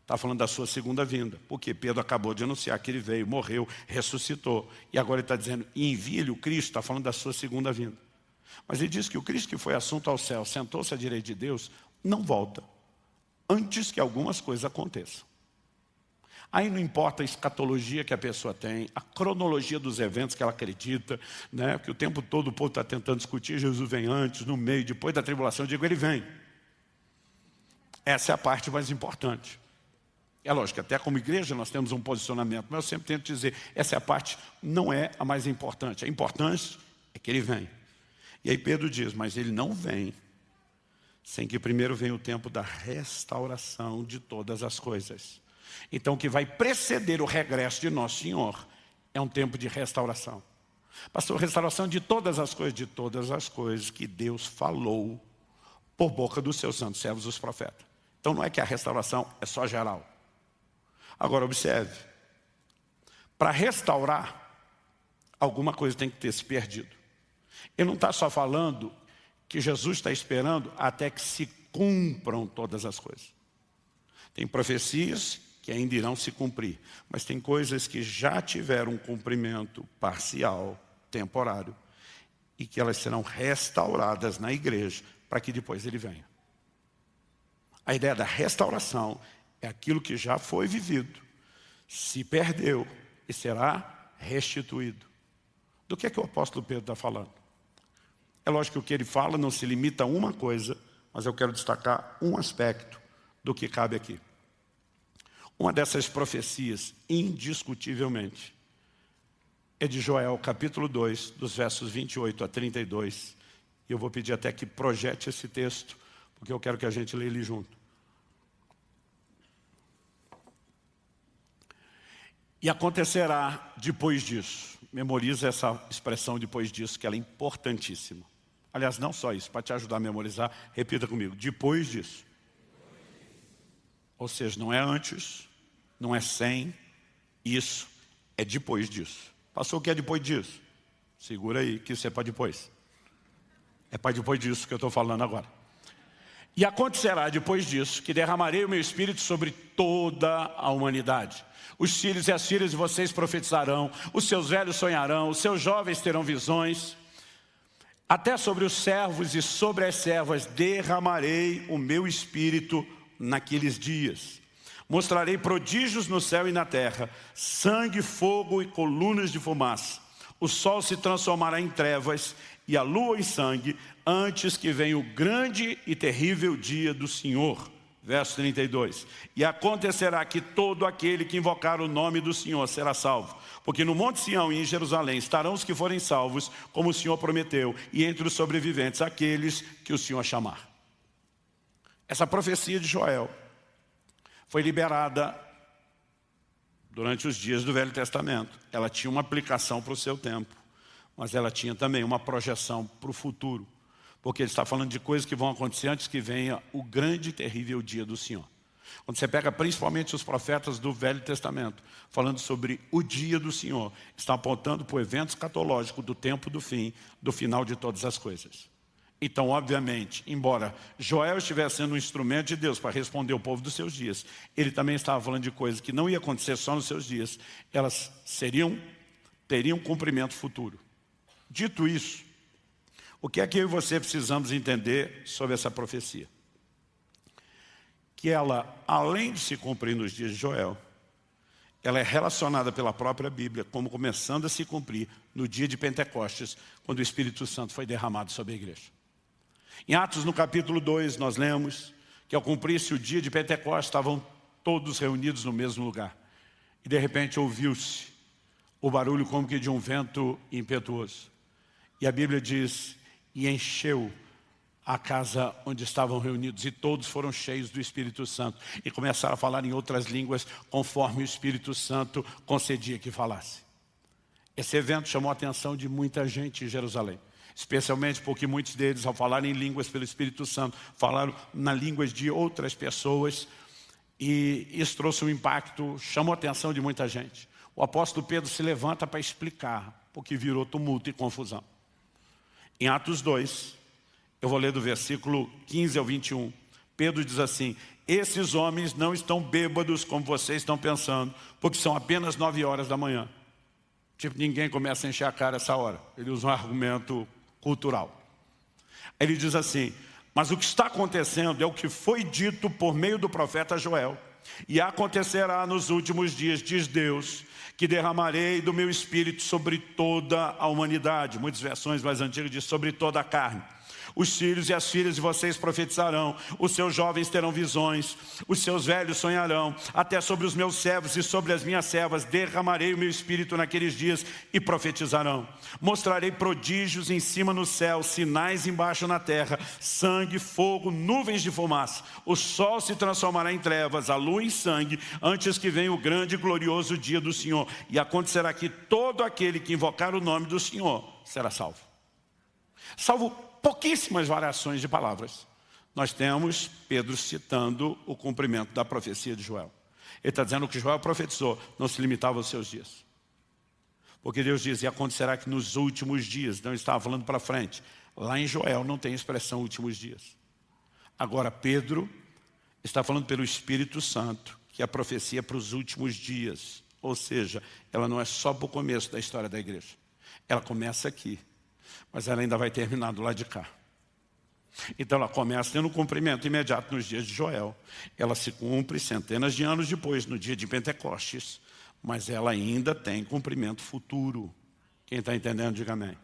está falando da sua segunda vinda, porque Pedro acabou de anunciar que ele veio, morreu, ressuscitou, e agora ele está dizendo, envie-lhe o Cristo, está falando da sua segunda vinda. Mas ele diz que o Cristo que foi assunto ao céu, sentou-se à direita de Deus, não volta, antes que algumas coisas aconteçam. Aí não importa a escatologia que a pessoa tem, a cronologia dos eventos que ela acredita, né? Que o tempo todo o povo está tentando discutir, Jesus vem antes, no meio, depois da tribulação, eu digo, ele vem. Essa é a parte mais importante. É lógico, até como igreja nós temos um posicionamento, mas eu sempre tento dizer, essa é a parte, não é a mais importante. A importante é que ele vem. E aí Pedro diz, mas ele não vem sem que primeiro venha o tempo da restauração de todas as coisas. Então o que vai preceder o regresso de Nosso Senhor é um tempo de restauração. Pastor, restauração de todas as coisas que Deus falou por boca dos seus santos servos, os profetas. Então não é que a restauração é só geral. Agora observe, para restaurar, alguma coisa tem que ter se perdido. Ele não está só falando que Jesus está esperando até que se cumpram todas as coisas. Tem profecias que ainda irão se cumprir, mas tem coisas que já tiveram um cumprimento parcial, temporário, e que elas serão restauradas na igreja para que depois ele venha. A ideia da restauração é aquilo que já foi vivido, se perdeu e será restituído. Do que é que o apóstolo Pedro está falando? É lógico que o que ele fala não se limita a uma coisa, mas eu quero destacar um aspecto do que cabe aqui. Uma dessas profecias, indiscutivelmente, é de Joel, capítulo 2, dos versos 28 a 32. E eu vou pedir até que projete esse texto, porque eu quero que a gente leia ele junto. E acontecerá depois disso. Memoriza essa expressão depois disso, que ela é importantíssima. Aliás, não só isso, para te ajudar a memorizar, repita comigo, depois disso. Ou seja, não é antes, não é sem, isso é depois disso. Passou o que é depois disso? Segura aí, que isso é para depois. É para depois disso que eu estou falando agora. E acontecerá depois disso que derramarei o meu espírito sobre toda a humanidade. Os filhos e as filhas de vocês profetizarão, os seus velhos sonharão, os seus jovens terão visões. Até sobre os servos e sobre as servas derramarei o meu espírito naqueles dias. Mostrarei prodígios no céu e na terra, sangue, fogo e colunas de fumaça. O sol se transformará em trevas e a lua em sangue, antes que venha o grande e terrível dia do Senhor. Verso 32. E acontecerá que todo aquele que invocar o nome do Senhor será salvo. Porque no Monte Sião e em Jerusalém estarão os que forem salvos, como o Senhor prometeu, e entre os sobreviventes, aqueles que o Senhor chamar. Essa profecia de Joel foi liberada durante os dias do Velho Testamento. Ela tinha uma aplicação para o seu tempo, mas ela tinha também uma projeção para o futuro. Porque ele está falando de coisas que vão acontecer antes que venha o grande e terrível dia do Senhor. Quando você pega principalmente os profetas do Velho Testamento, falando sobre o dia do Senhor, está apontando para o evento escatológico do tempo do fim, do final de todas as coisas. Então, obviamente, embora Joel estivesse sendo um instrumento de Deus para responder ao povo dos seus dias, ele também estava falando de coisas que não ia acontecer só nos seus dias, elas teriam cumprimento futuro. Dito isso, o que é que eu e você precisamos entender sobre essa profecia? Que ela, além de se cumprir nos dias de Joel, ela é relacionada pela própria Bíblia como começando a se cumprir no dia de Pentecostes, quando o Espírito Santo foi derramado sobre a igreja. Em Atos, no capítulo 2, nós lemos que ao cumprir-se o dia de Pentecostes, estavam todos reunidos no mesmo lugar. E de repente ouviu-se o barulho como que de um vento impetuoso. E a Bíblia diz, e encheu a casa onde estavam reunidos, e todos foram cheios do Espírito Santo, e começaram a falar em outras línguas, conforme o Espírito Santo concedia que falasse. Esse evento chamou a atenção de muita gente em Jerusalém, especialmente porque muitos deles, ao falarem em línguas pelo Espírito Santo, falaram na línguas de outras pessoas, e isso trouxe um impacto, chamou a atenção de muita gente. O apóstolo Pedro se levanta para explicar, porque virou tumulto e confusão. Em Atos 2, eu vou ler do versículo 15 ao 21. Pedro diz assim, esses homens não estão bêbados como vocês estão pensando, porque são apenas 9 horas da manhã. Tipo, ninguém começa a encher a cara essa hora. Ele usa um argumento cultural. Ele diz assim, mas o que está acontecendo é o que foi dito por meio do profeta Joel. E acontecerá nos últimos dias, diz Deus, que derramarei do meu Espírito sobre toda a humanidade. Muitas versões mais antigas dizem sobre toda a carne. Os filhos e as filhas de vocês profetizarão, os seus jovens terão visões, os seus velhos sonharão, até sobre os meus servos e sobre as minhas servas derramarei o meu Espírito naqueles dias e profetizarão. Mostrarei prodígios em cima no céu, sinais embaixo na terra, sangue, fogo, nuvens de fumaça. O sol se transformará em trevas, a lua em sangue, antes que venha o grande e glorioso dia do Senhor. E acontecerá que todo aquele que invocar o nome do Senhor será salvo. Salvo pouquíssimas variações de palavras. Nós temos Pedro citando o cumprimento da profecia de Joel. Ele está dizendo que o que Joel profetizou não se limitava aos seus dias. Porque Deus diz, e acontecerá que nos últimos dias, não estava falando para frente. Lá em Joel não tem expressão últimos dias. Agora Pedro está falando pelo Espírito Santo, que é a profecia para os últimos dias. Ou seja, ela não é só para o começo da história da igreja. Ela começa aqui. Mas ela ainda vai terminar do lado de cá. Então ela começa tendo um cumprimento imediato nos dias de Joel. Ela se cumpre centenas de anos depois, no dia de Pentecostes. Mas ela ainda tem cumprimento futuro. Quem está entendendo, diga amém.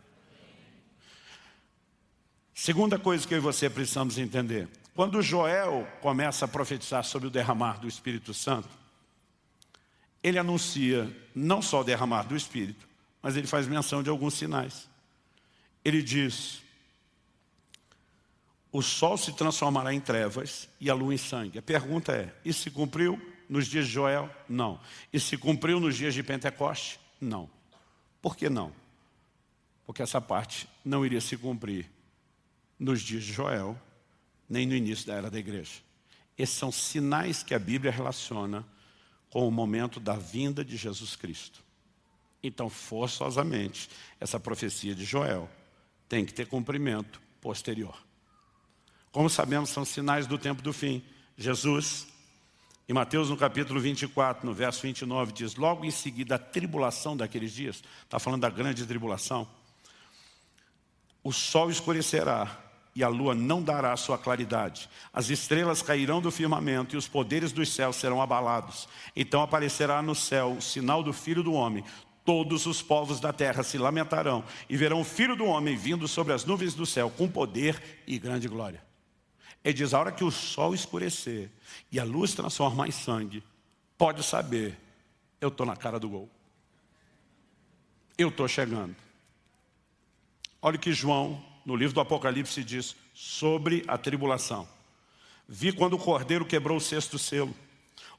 Segunda coisa que eu e você precisamos entender. Quando Joel começa a profetizar sobre o derramar do Espírito Santo, ele anuncia não só o derramar do Espírito, mas ele faz menção de alguns sinais. Ele diz, o sol se transformará em trevas e a lua em sangue. A pergunta é, isso se cumpriu nos dias de Joel? Não. Isso se cumpriu nos dias de Pentecoste? Não. Por que não? Porque essa parte não iria se cumprir nos dias de Joel, nem no início da era da igreja. Esses são sinais que a Bíblia relaciona com o momento da vinda de Jesus Cristo. Então, forçosamente, essa profecia de Joel tem que ter cumprimento posterior. Como sabemos, são sinais do tempo do fim. Jesus, em Mateus no capítulo 24, no verso 29, diz, logo em seguida a tribulação daqueles dias, está falando da grande tribulação, o sol escurecerá e a lua não dará a sua claridade. As estrelas cairão do firmamento e os poderes dos céus serão abalados. Então aparecerá no céu o sinal do Filho do Homem. Todos os povos da terra se lamentarão e verão o Filho do Homem vindo sobre as nuvens do céu com poder e grande glória. Ele diz, a hora que o sol escurecer e a luz transformar em sangue, pode saber, eu estou na cara do gol. Eu estou chegando. Olha o que João, no livro do Apocalipse, diz sobre a tribulação. Vi quando o cordeiro quebrou o sexto selo.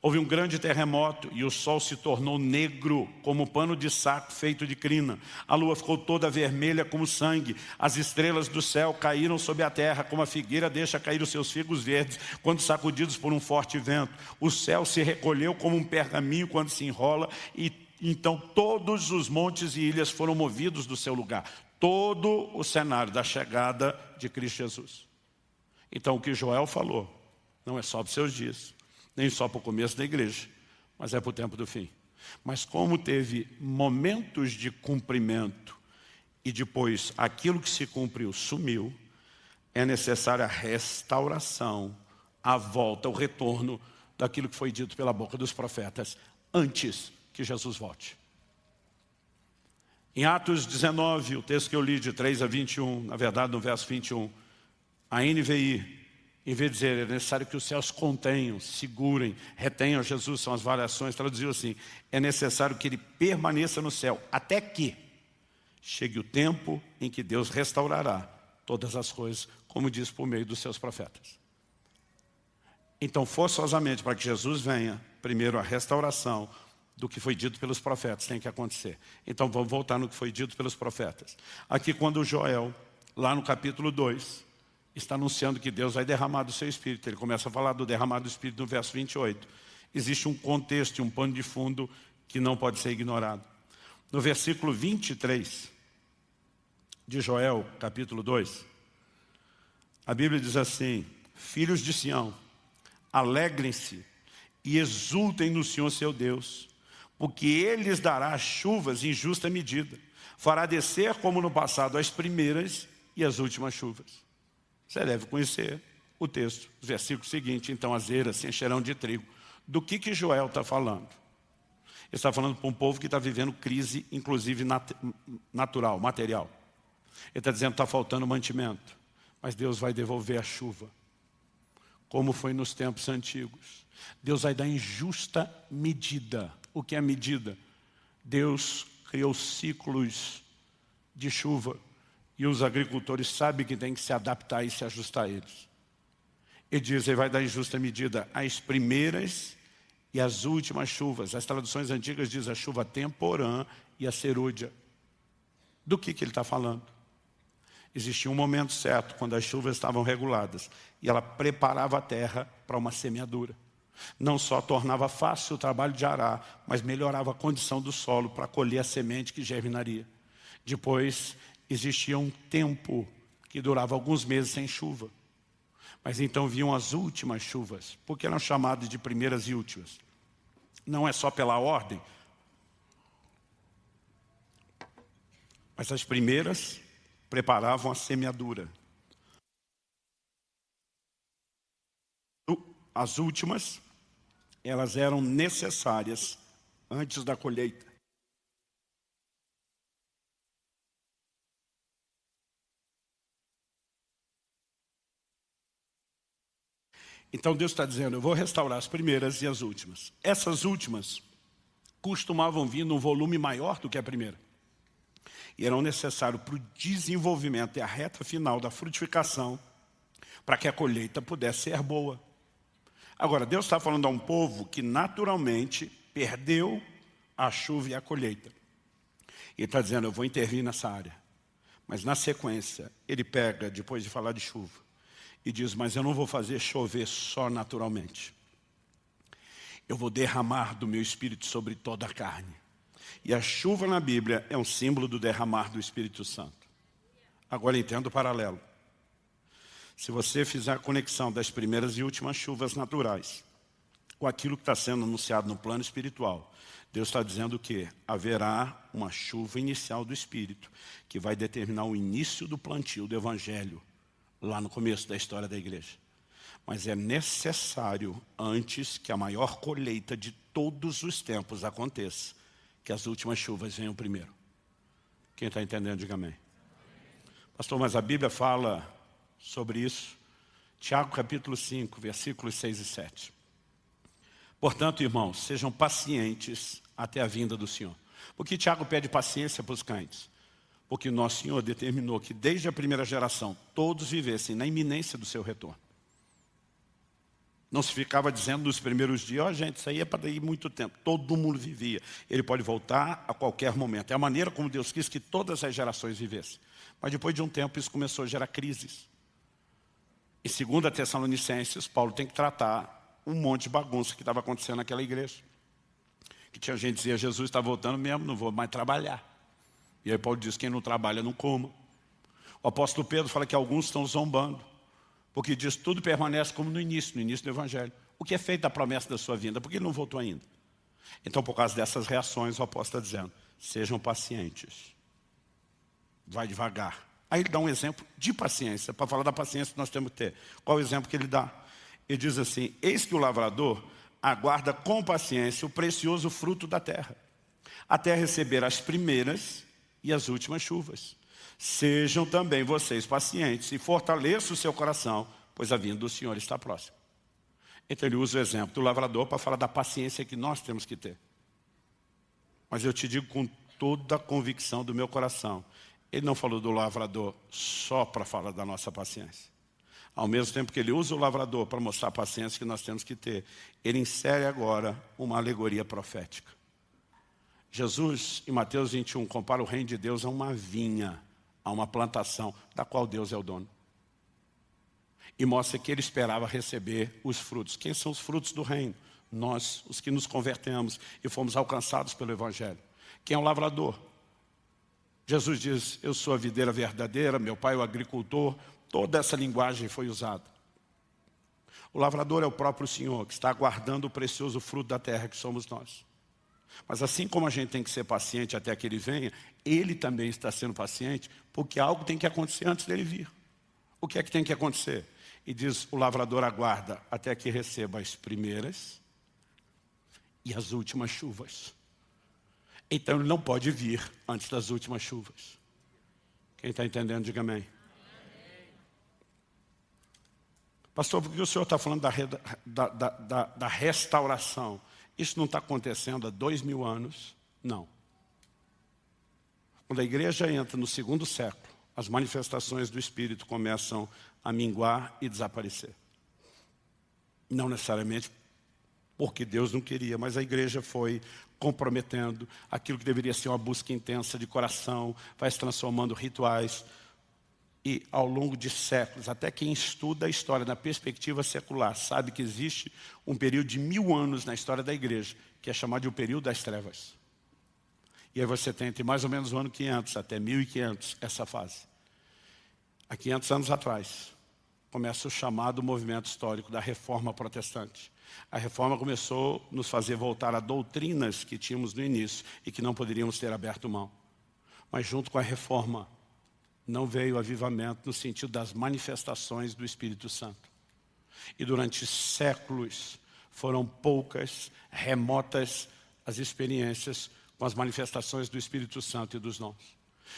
Houve um grande terremoto e o sol se tornou negro como pano de saco feito de crina. A lua ficou toda vermelha como sangue. As estrelas do céu caíram sobre a terra como a figueira deixa cair os seus figos verdes quando sacudidos por um forte vento. O céu se recolheu como um pergaminho quando se enrola e então todos os montes e ilhas foram movidos do seu lugar. todo o cenário da chegada de Cristo Jesus. Então o que Joel falou não é só para os seus dias, nem só para o começo da igreja, mas é para o tempo do fim. Mas como teve momentos de cumprimento e depois aquilo que se cumpriu sumiu, é necessária a restauração, a volta, o retorno daquilo que foi dito pela boca dos profetas antes que Jesus volte. Em Atos 19, o texto que eu li de 3 a 21, na verdade no verso 21, a NVI, em vez de dizer é necessário que os céus contenham, segurem, retenham Jesus, são as variações, traduziu assim, é necessário que ele permaneça no céu, até que chegue o tempo em que Deus restaurará todas as coisas, como diz por meio dos seus profetas. Então, forçosamente, para que Jesus venha, primeiro a restauração do que foi dito pelos profetas tem que acontecer. Então, vamos voltar no que foi dito pelos profetas. Aqui, quando Joel, lá no capítulo 2, está anunciando que Deus vai derramar do seu Espírito. Ele começa a falar do derramar do Espírito no verso 28. Existe um contexto e um pano de fundo que não pode ser ignorado. No versículo 23 de Joel, capítulo 2, a Bíblia diz assim, filhos de Sião, alegrem-se e exultem no Senhor seu Deus, porque Ele lhes dará chuvas em justa medida. Fará descer, como no passado, as primeiras e as últimas chuvas. Você deve conhecer o texto, o versículo seguinte, então as eiras se encherão de trigo. Do que Joel está falando? Ele está falando para um povo que está vivendo crise, inclusive natural, material. Ele está dizendo que está faltando mantimento, mas Deus vai devolver a chuva, como foi nos tempos antigos. Deus vai dar em justa medida. O que é medida? Deus criou ciclos de chuva e os agricultores sabem que tem que se adaptar e se ajustar a eles. Ele diz, ele vai dar em justa medida as primeiras e as últimas chuvas. As traduções antigas dizem a chuva temporã e a serúdia. Do que ele está falando? Existia um momento certo, quando as chuvas estavam reguladas, e ela preparava a terra para uma semeadura. Não só tornava fácil o trabalho de arar, mas melhorava a condição do solo para colher a semente que germinaria. Depois, existia um tempo que durava alguns meses sem chuva. Mas então vinham as últimas chuvas, porque eram chamadas de primeiras e últimas. Não é só pela ordem, mas as primeiras preparavam a semeadura. As últimas, elas eram necessárias antes da colheita. Então Deus está dizendo, eu vou restaurar as primeiras e as últimas. Essas últimas costumavam vir num volume maior do que a primeira. E eram necessários para o desenvolvimento e a reta final da frutificação, para que a colheita pudesse ser boa. Agora, Deus está falando a um povo que naturalmente perdeu a chuva e a colheita. E está dizendo, eu vou intervir nessa área. Mas na sequência, ele pega, depois de falar de chuva, e diz, mas eu não vou fazer chover só naturalmente. Eu vou derramar do meu Espírito sobre toda a carne. E a chuva na Bíblia é um símbolo do derramar do Espírito Santo. Agora entenda o paralelo. Se você fizer a conexão das primeiras e últimas chuvas naturais com aquilo que está sendo anunciado no plano espiritual, Deus está dizendo que haverá uma chuva inicial do Espírito que vai determinar o início do plantio do Evangelho lá no começo da história da igreja. Mas é necessário, antes que a maior colheita de todos os tempos aconteça, que as últimas chuvas venham primeiro. Quem está entendendo, diga amém. Pastor, mas a Bíblia fala sobre isso. Tiago capítulo 5, versículos 6 e 7. Portanto, irmãos, sejam pacientes até a vinda do Senhor. Por que Tiago pede paciência para os crentes? Porque nosso Senhor determinou que desde a primeira geração todos vivessem na iminência do seu retorno. Não se ficava dizendo nos primeiros dias, ó gente, isso aí é para daí muito tempo. Todo mundo vivia. Ele pode voltar a qualquer momento. É a maneira como Deus quis que todas as gerações vivessem. Mas depois de um tempo isso começou a gerar crises. Em 2 Tessalonicenses, Paulo tem que tratar um monte de bagunça que estava acontecendo naquela igreja. Que tinha gente que dizia, Jesus está voltando mesmo, não vou mais trabalhar. E aí Paulo diz, quem não trabalha não coma. O apóstolo Pedro fala que alguns estão zombando, porque diz, tudo permanece como no início do Evangelho. O que é feito da promessa da sua vinda? Porque ele não voltou ainda. Então, por causa dessas reações, o apóstolo está dizendo, sejam pacientes. Vai devagar. Aí ele dá um exemplo de paciência, para falar da paciência que nós temos que ter. Qual é o exemplo que ele dá? Ele diz assim, eis que o lavrador aguarda com paciência o precioso fruto da terra, até receber as primeiras e as últimas chuvas. Sejam também vocês pacientes e fortaleçam o seu coração, pois a vinda do Senhor está próxima. Então ele usa o exemplo do lavrador para falar da paciência que nós temos que ter. Mas eu te digo com toda a convicção do meu coração, ele não falou do lavrador só para falar da nossa paciência. Ao mesmo tempo que ele usa o lavrador para mostrar a paciência que nós temos que ter, ele insere agora uma alegoria profética. Jesus, em Mateus 21, compara o reino de Deus a uma vinha, a uma plantação, da qual Deus é o dono. E mostra que ele esperava receber os frutos. Quem são os frutos do reino? Nós, os que nos convertemos e fomos alcançados pelo Evangelho. Quem é o lavrador? Jesus diz, eu sou a videira verdadeira, meu pai é o agricultor. Toda essa linguagem foi usada. O lavrador é o próprio Senhor, que está aguardando o precioso fruto da terra que somos nós. Mas assim como a gente tem que ser paciente até que ele venha, ele também está sendo paciente, porque algo tem que acontecer antes dele vir. O que é que tem que acontecer? E diz, o lavrador aguarda até que receba as primeiras e as últimas chuvas. Então ele não pode vir antes das últimas chuvas. Quem está entendendo, diga amém. Pastor, por que o senhor está falando da restauração? Isso não está acontecendo há 2000 anos? Não. Quando a igreja entra no segundo século, as manifestações do Espírito começam a minguar e desaparecer. Não necessariamente porque Deus não queria, mas a igreja foi comprometendo aquilo que deveria ser uma busca intensa de coração, vai se transformando em rituais. E ao longo de séculos, até quem estuda a história na perspectiva secular, sabe que existe um período de 1000 anos na história da igreja, que é chamado de o período das trevas. E aí você tem entre mais ou menos o ano 500 até 1500 essa fase. Há 500 anos atrás, começa o chamado movimento histórico da Reforma Protestante. A Reforma começou a nos fazer voltar a doutrinas que tínhamos no início e que não poderíamos ter aberto mão. Mas junto com a Reforma, não veio avivamento no sentido das manifestações do Espírito Santo. E durante séculos foram poucas, remotas as experiências com as manifestações do Espírito Santo e dos dons.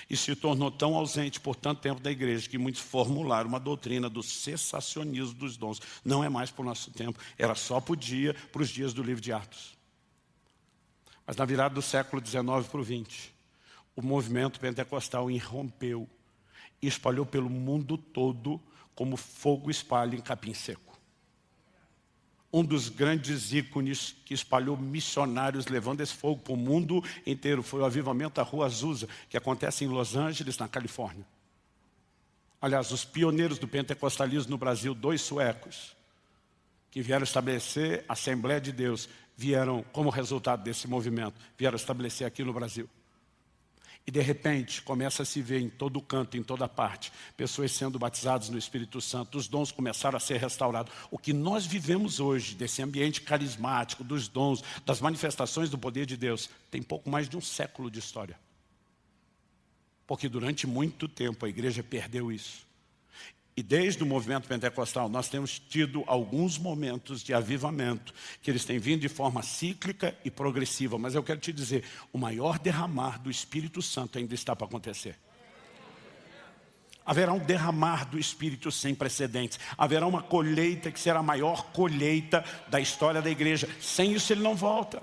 E se tornou tão ausente por tanto tempo da igreja que muitos formularam uma doutrina do cessacionismo dos dons. Não é mais para o nosso tempo, era só para os dias do livro de Atos. Mas na virada do século XIX para o XX, o movimento pentecostal irrompeu e espalhou pelo mundo todo como fogo espalha em capim seco. Um dos grandes ícones que espalhou missionários levando esse fogo para o mundo inteiro foi o avivamento da Rua Azusa, que acontece em Los Angeles, na Califórnia. Aliás, os pioneiros do pentecostalismo no Brasil, 2 suecos, que vieram estabelecer a Assembleia de Deus, vieram, como resultado desse movimento, vieram estabelecer aqui no Brasil. E de repente, começa a se ver em todo canto, em toda parte, pessoas sendo batizadas no Espírito Santo, os dons começaram a ser restaurados. O que nós vivemos hoje, desse ambiente carismático, dos dons, das manifestações do poder de Deus, tem pouco mais de um século de história. Porque durante muito tempo a igreja perdeu isso. E desde o movimento pentecostal, nós temos tido alguns momentos de avivamento, que eles têm vindo de forma cíclica e progressiva. Mas eu quero te dizer, o maior derramar do Espírito Santo ainda está para acontecer. Haverá um derramar do Espírito sem precedentes. Haverá uma colheita que será a maior colheita da história da igreja. Sem isso ele não volta.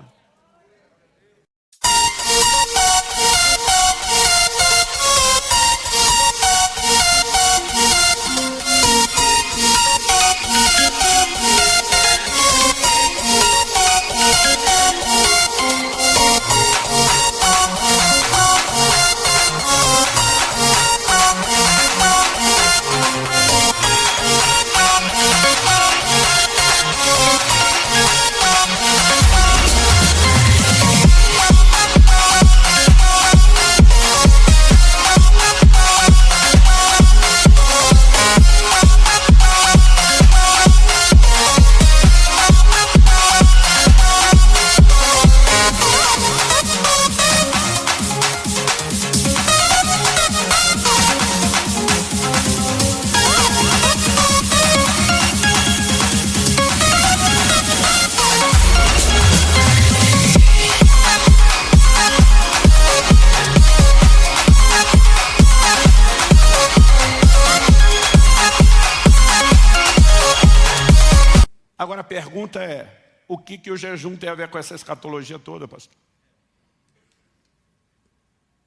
Agora a pergunta é, o que o jejum tem a ver com essa escatologia toda, pastor?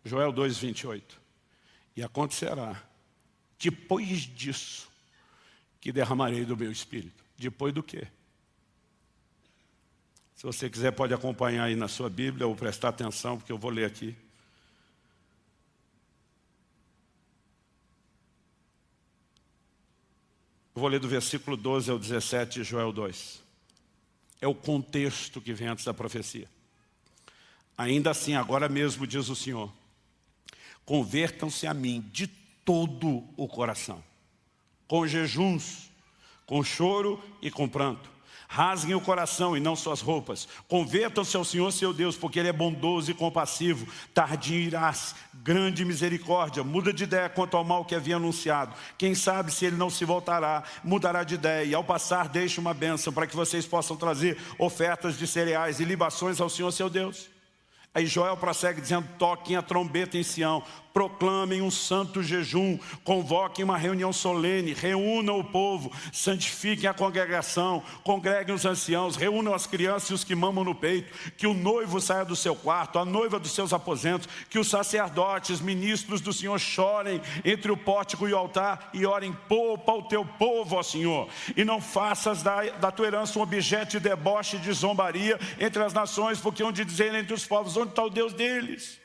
Joel 2:28. E acontecerá, depois disso, que derramarei do meu espírito. Depois do quê? Se você quiser pode acompanhar aí na sua Bíblia ou prestar atenção, porque eu vou ler aqui. Eu vou ler do versículo 12 ao 17 de Joel 2. É o contexto que vem antes da profecia. Ainda assim, agora mesmo, diz o Senhor, convertam-se a mim de todo o coração, com jejuns, com choro e com pranto. Rasguem o coração e não suas roupas. Convertam-se ao Senhor seu Deus, porque Ele é bondoso e compassivo, tardio em irar-se, grande misericórdia. Muda de ideia quanto ao mal que havia anunciado. Quem sabe se Ele não se voltará, mudará de ideia. E ao passar deixe uma bênção para que vocês possam trazer ofertas de cereais e libações ao Senhor seu Deus. Aí Joel prossegue dizendo, toquem a trombeta em Sião, proclamem um santo jejum, convoquem uma reunião solene, reúnam o povo, santifiquem a congregação, congreguem os anciãos, reúnam as crianças e os que mamam no peito, que o noivo saia do seu quarto, a noiva dos seus aposentos, que os sacerdotes, ministros do Senhor chorem entre o pórtico e o altar e orem, poupa o teu povo, ó Senhor, e não faças da tua herança um objeto de deboche e de zombaria entre as nações, porque onde dizerem entre os povos, onde está o Deus deles?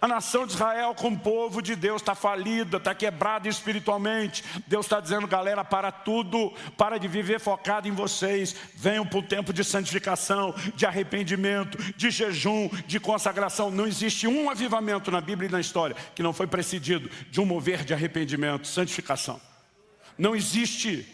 A nação de Israel como povo de Deus está falida, está quebrada espiritualmente. Deus está dizendo, galera, para tudo, para de viver focado em vocês. Venham para o tempo de santificação, de arrependimento, de jejum, de consagração. Não existe um avivamento na Bíblia e na história que não foi precedido de um mover de arrependimento, santificação. Não existe.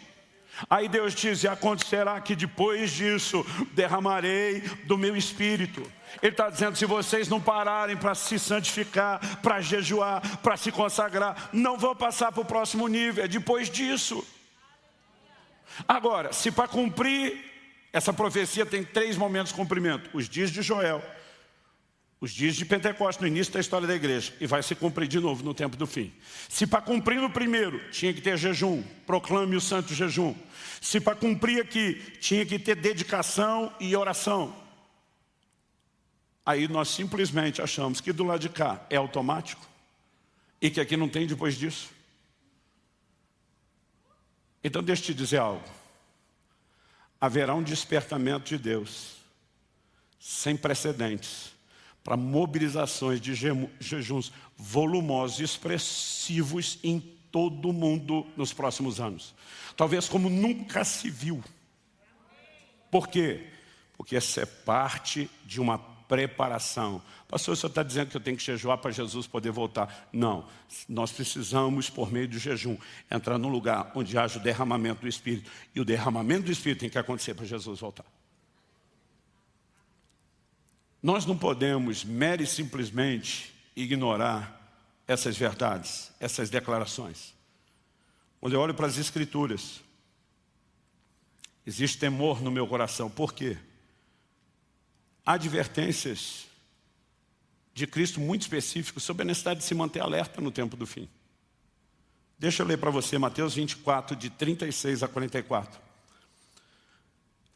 Aí Deus diz, e acontecerá que depois disso derramarei do meu espírito. Ele está dizendo, se vocês não pararem para se santificar, para jejuar, para se consagrar, não vão passar para o próximo nível, é depois disso. Agora, se para cumprir, essa profecia tem 3 momentos de cumprimento. Os dias de Joel, os dias de Pentecostes, no início da história da igreja, e vai se cumprir de novo no tempo do fim. Se para cumprir no primeiro, tinha que ter jejum, proclame o santo jejum. Se para cumprir aqui, tinha que ter dedicação e oração. Aí nós simplesmente achamos que do lado de cá é automático e que aqui não tem depois disso. Então deixa eu te dizer algo. Haverá um despertamento de Deus sem precedentes para mobilizações de jejuns volumosos e expressivos em todo o mundo nos próximos anos. Talvez como nunca se viu. Por quê? Porque essa é parte de uma preparação. Pastor, o senhor está dizendo que eu tenho que jejuar para Jesus poder voltar. Não, nós precisamos, por meio do jejum, entrar num lugar onde haja o derramamento do Espírito. E o derramamento do Espírito tem que acontecer para Jesus voltar. Nós não podemos, mera e simplesmente, ignorar essas verdades, essas declarações. Quando eu olho para as Escrituras, existe temor no meu coração. Por quê? Há advertências de Cristo muito específicas sobre a necessidade de se manter alerta no tempo do fim. Deixa eu ler para você Mateus 24, de 36 a 44.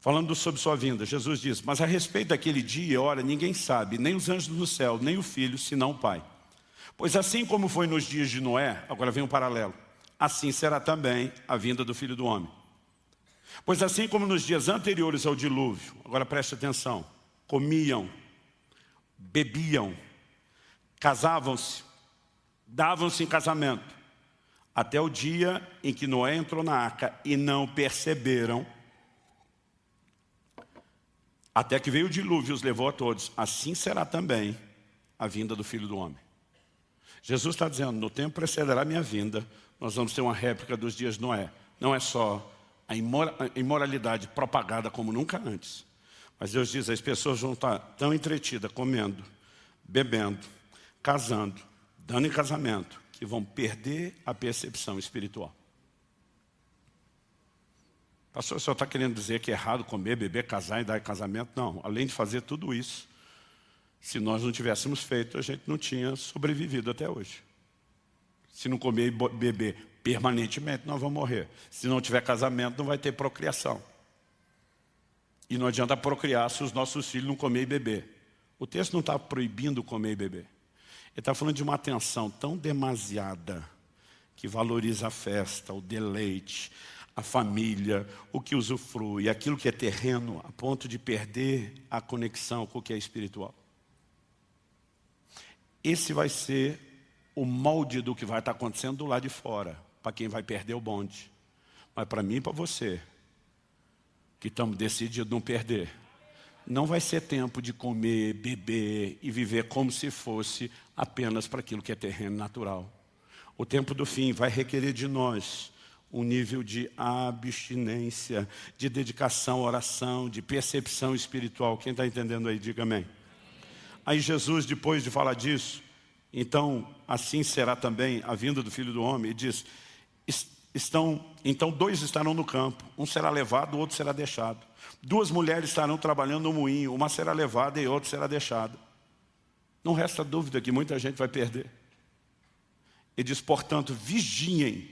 Falando sobre sua vinda, Jesus diz, mas a respeito daquele dia e hora, ninguém sabe, nem os anjos do céu, nem o Filho, senão o Pai. Pois assim como foi nos dias de Noé, agora vem um paralelo, assim será também a vinda do Filho do Homem. Pois assim como nos dias anteriores ao dilúvio, agora preste atenção, comiam, bebiam, casavam-se, davam-se em casamento, até o dia em que Noé entrou na arca e não perceberam, até que veio o dilúvio e os levou a todos. Assim será também a vinda do Filho do Homem. Jesus está dizendo, no tempo precederá a minha vinda, nós vamos ter uma réplica dos dias de Noé. Não é só a imoralidade propagada como nunca antes. Mas Deus diz, as pessoas vão estar tão entretidas, comendo, bebendo, casando, dando em casamento, que vão perder a percepção espiritual. Pastor, o senhor está querendo dizer que é errado comer, beber, casar e dar em casamento? Não, além de fazer tudo isso, se nós não tivéssemos feito, a gente não tinha sobrevivido até hoje. Se não comer e beber permanentemente, nós vamos morrer. Se não tiver casamento, não vai ter procriação. E não adianta procriar se os nossos filhos não comer e beber. O texto não está proibindo comer e beber. Ele está falando de uma atenção tão demasiada que valoriza a festa, o deleite, a família, o que usufrui, aquilo que é terreno, a ponto de perder a conexão com o que é espiritual. Esse vai ser o molde do que vai estar acontecendo do lado de fora, para quem vai perder o bonde. Mas para mim e para você, que estamos decididos não perder, não vai ser tempo de comer, beber e viver como se fosse apenas para aquilo que é terreno natural. O tempo do fim vai requerer de nós um nível de abstinência, de dedicação, oração, de percepção espiritual. Quem está entendendo aí, diga amém. Aí Jesus, depois de falar disso, então assim será também a vinda do Filho do Homem, e diz, então 2 estarão no campo, um será levado, o outro será deixado. 2 mulheres estarão trabalhando no moinho, uma será levada e outra será deixada. Não resta dúvida que muita gente vai perder. Ele diz, portanto, vigiem,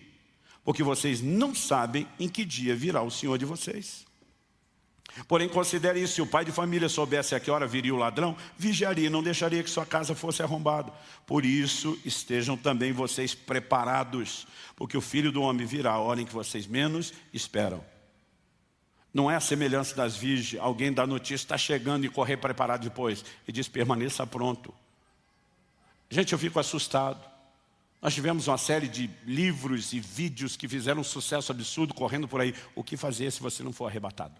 porque vocês não sabem em que dia virá o Senhor de vocês. Porém, considere isso, se o pai de família soubesse a que hora viria o ladrão, vigiaria, não deixaria que sua casa fosse arrombada. Por isso, estejam também vocês preparados, porque o Filho do Homem virá a hora em que vocês menos esperam. Não é a semelhança das virgens, alguém dá notícia, está chegando e correr preparado depois. E diz, permaneça pronto. Gente, eu fico assustado. Nós tivemos uma série de livros e vídeos que fizeram um sucesso absurdo correndo por aí. O que fazer se você não for arrebatado?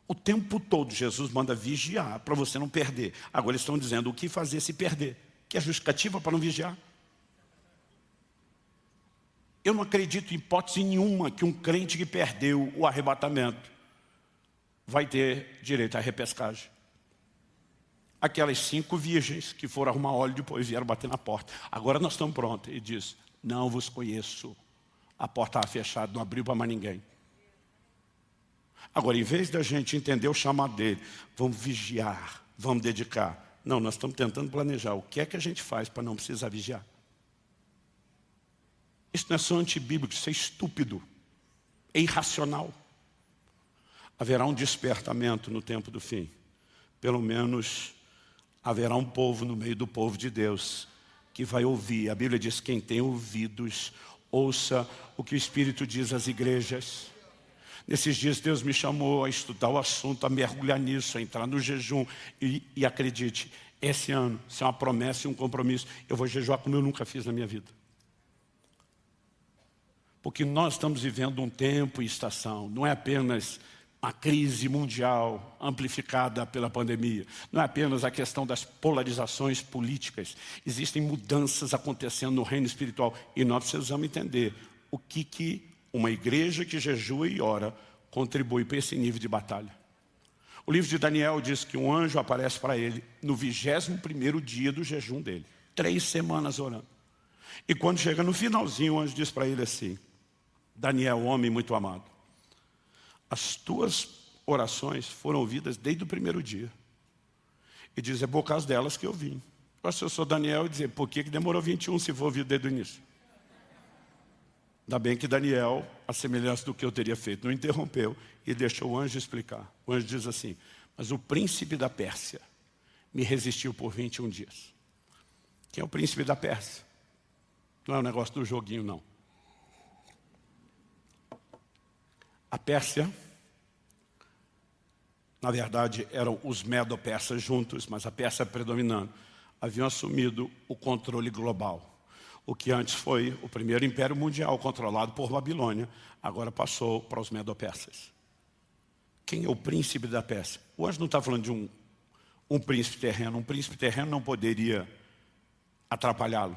O tempo todo Jesus manda vigiar para você não perder. Agora eles estão dizendo o que fazer se perder. Que é justificativa para não vigiar. Eu não acredito em hipótese nenhuma que um crente que perdeu o arrebatamento vai ter direito à repescagem. Aquelas 5 virgens que foram arrumar óleo depois vieram bater na porta. Agora nós estamos prontos. E diz, não vos conheço. A porta estava fechada, não abriu para mais ninguém. Agora, em vez da gente entender o chamado dele, vamos vigiar, vamos dedicar. Não, nós estamos tentando planejar o que é que a gente faz para não precisar vigiar. Isso não é só antibíblico, isso é estúpido, é irracional. Haverá um despertamento no tempo do fim. Pelo menos haverá um povo no meio do povo de Deus que vai ouvir. A Bíblia diz, quem tem ouvidos, ouça o que o Espírito diz às igrejas. Nesses dias Deus me chamou a estudar o assunto, a mergulhar nisso, a entrar no jejum. E acredite, esse ano, isso é uma promessa e um compromisso. Eu vou jejuar como eu nunca fiz na minha vida. Porque nós estamos vivendo um tempo e estação, não é apenas a crise mundial amplificada pela pandemia, não é apenas a questão das polarizações políticas, existem mudanças acontecendo no reino espiritual e nós precisamos entender o que uma igreja que jejua e ora contribui para esse nível de batalha. O livro de Daniel diz que um anjo aparece para ele no 21º dia do jejum dele, 3 semanas orando. E quando chega no finalzinho, o anjo diz para ele assim, Daniel, homem muito amado, as tuas orações foram ouvidas desde o primeiro dia. E diz, é por causa delas que eu vim. Se eu sou Daniel, eu dizer, por que demorou 21 se for ouvido desde o início? Ainda bem que Daniel, a semelhança do que eu teria feito, não interrompeu e deixou o anjo explicar. O anjo diz assim, mas o príncipe da Pérsia me resistiu por 21 dias. Quem é o príncipe da Pérsia? Não é um negócio do joguinho, não. A Pérsia, na verdade, eram os medo-persas juntos, mas a Pérsia predominando, haviam assumido o controle global. O que antes foi o primeiro império mundial controlado por Babilônia, agora passou para os medo-persas. Quem é o príncipe da Pérsia? O anjo não está falando de um príncipe terreno. Um príncipe terreno não poderia atrapalhá-lo.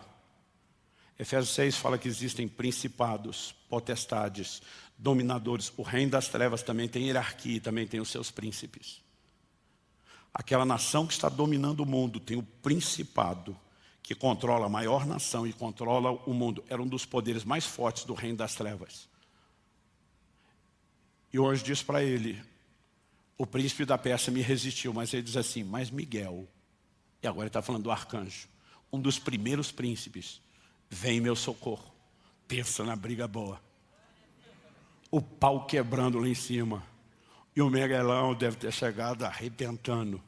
Efésios 6 fala que existem principados, potestades, dominadores. O reino das trevas também tem hierarquia, também tem os seus príncipes. Aquela nação que está dominando o mundo tem o principado, que controla a maior nação e controla o mundo. Era um dos poderes mais fortes do reino das trevas. E hoje diz para ele, o príncipe da Pérsia me resistiu, mas ele diz assim, mas Miguel, e agora ele está falando do arcanjo, um dos primeiros príncipes, vem em meu socorro. Pensa na briga boa. O pau quebrando lá em cima. E o Miguelão deve ter chegado arrebentando.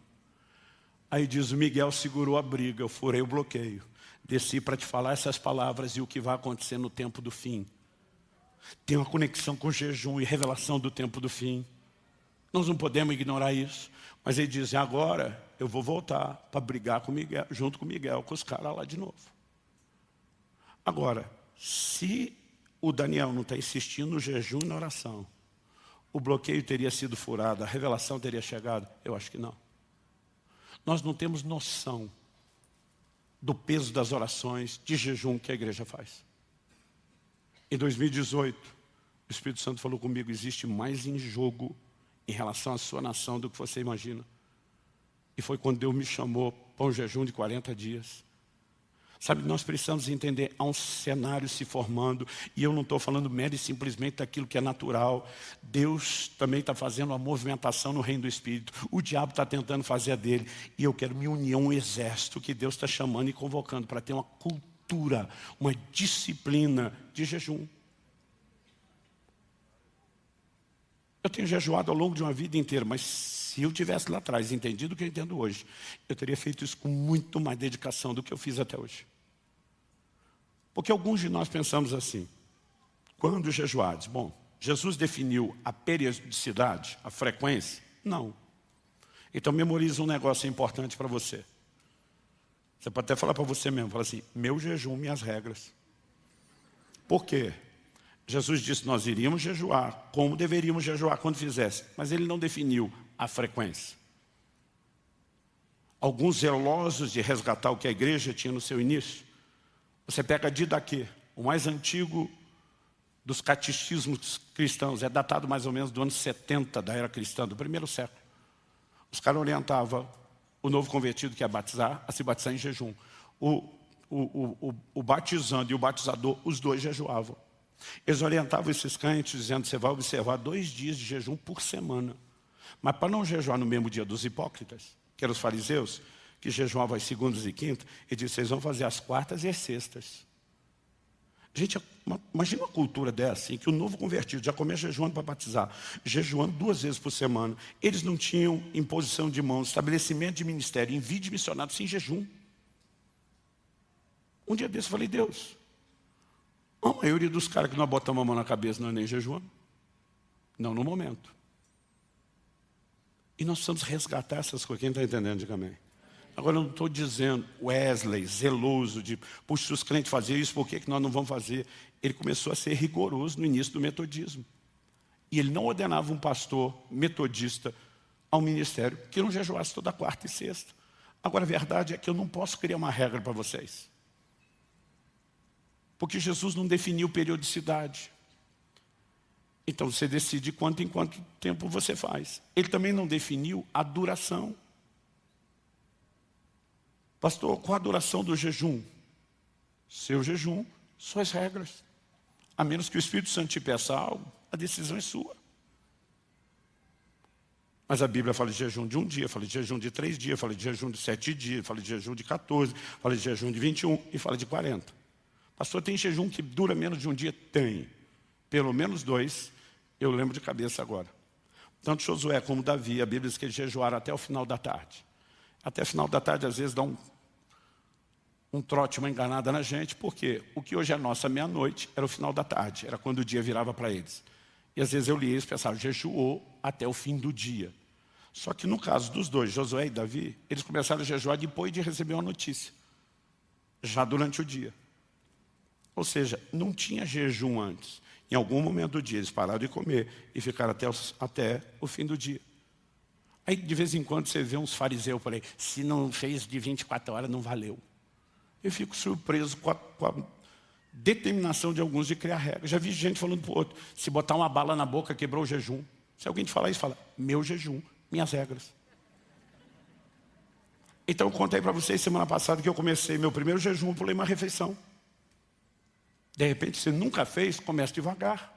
Aí diz, o Miguel segurou a briga, eu furei o bloqueio. Desci para te falar essas palavras e o que vai acontecer no tempo do fim. Tem uma conexão com o jejum e revelação do tempo do fim. Nós não podemos ignorar isso. Mas ele diz, agora eu vou voltar para brigar com Miguel, junto com o Miguel, com os caras lá de novo. Agora, se o Daniel não está insistindo no jejum e na oração, o bloqueio teria sido furado, a revelação teria chegado? Eu acho que não. Nós não temos noção do peso das orações de jejum que a igreja faz. Em 2018, o Espírito Santo falou comigo, existe mais em jogo em relação à sua nação do que você imagina. E foi quando Deus me chamou para um jejum de 40 dias. Sabe, nós precisamos entender, há um cenário se formando, e eu não estou falando mero e simplesmente daquilo que é natural. Deus também está fazendo uma movimentação no reino do Espírito. O diabo está tentando fazer a dele. E eu quero me unir a um exército que Deus está chamando e convocando para ter uma cultura, uma disciplina de jejum. Eu tenho jejuado ao longo de uma vida inteira, mas se eu tivesse lá atrás entendido o que eu entendo hoje, eu teria feito isso com muito mais dedicação do que eu fiz até hoje. Porque alguns de nós pensamos assim, quando jejuados? Bom, Jesus definiu a periodicidade, a frequência? Não. Então memoriza um negócio importante para você. Você pode até falar para você mesmo, fala assim, meu jejum, minhas regras. Por quê? Jesus disse que nós iríamos jejuar, como deveríamos jejuar quando fizesse, mas ele não definiu a frequência. Alguns zelosos de resgatar o que a igreja tinha no seu início, você pega a Didaquê, o mais antigo dos catecismos cristãos, é datado mais ou menos do ano 70 da era cristã, do primeiro século. Os caras orientavam o novo convertido que ia batizar, a se batizar em jejum. O batizando e o batizador, os dois jejuavam. Eles orientavam esses crentes dizendo, você vai observar 2 dias de jejum por semana. Mas para não jejuar no mesmo dia dos hipócritas, que eram os fariseus, que jejuavam às segundas e quintas, ele disse, vocês vão fazer as quartas e as sextas. Gente, imagina uma cultura dessa, em que o novo convertido já começa jejuando para batizar, jejuando 2 vezes por semana. Eles não tinham imposição de mãos, estabelecimento de ministério, envio de missionários sem jejum. Um dia desse eu falei, Deus, a maioria dos caras que nós botamos a mão na cabeça não é nem jejuando. Não no momento. E nós precisamos resgatar essas coisas. Quem está entendendo, diga amém. Agora eu não estou dizendo Wesley, zeloso, de puxa, se os crentes faziam isso, por que nós não vamos fazer? Ele começou a ser rigoroso no início do metodismo. E ele não ordenava um pastor metodista ao ministério que não jejuasse toda quarta e sexta. Agora a verdade é que eu não posso criar uma regra para vocês. Porque Jesus não definiu periodicidade. Então você decide quanto em quanto tempo você faz. Ele também não definiu a duração. Pastor, qual a duração do jejum? Seu jejum, suas regras. A menos que o Espírito Santo te peça algo, a decisão é sua. Mas a Bíblia fala de jejum de 1 dia, fala de jejum de 3 dias, fala de jejum de 7 dias, fala de jejum de 14, fala de jejum de 21 e fala de 40. Pastor, tem jejum que dura menos de 1 dia? Tem. Pelo menos 2, eu lembro de cabeça agora. Tanto Josué como Davi, a Bíblia diz que eles jejuaram até o final da tarde. Até o final da tarde, às vezes, dá um trote, uma enganada na gente, porque o que hoje é nossa meia-noite era o final da tarde, era quando o dia virava para eles. E às vezes eu lia eles pensavam, jejuou até o fim do dia. Só que no caso dos dois, Josué e Davi, eles começaram a jejuar depois de receber uma notícia, já durante o dia. Ou seja, não tinha jejum antes. Em algum momento do dia eles pararam de comer e ficaram até o fim do dia. Aí de vez em quando você vê uns fariseus por aí, se não fez de 24 horas não valeu. Eu fico surpreso com a determinação de alguns de criar regras. Já vi gente falando para o outro, se botar uma bala na boca quebrou o jejum. Se alguém te falar isso, fala, meu jejum, minhas regras. Então eu contei para vocês semana passada que eu comecei meu primeiro jejum, eu pulei uma refeição. De repente, você nunca fez, comece devagar.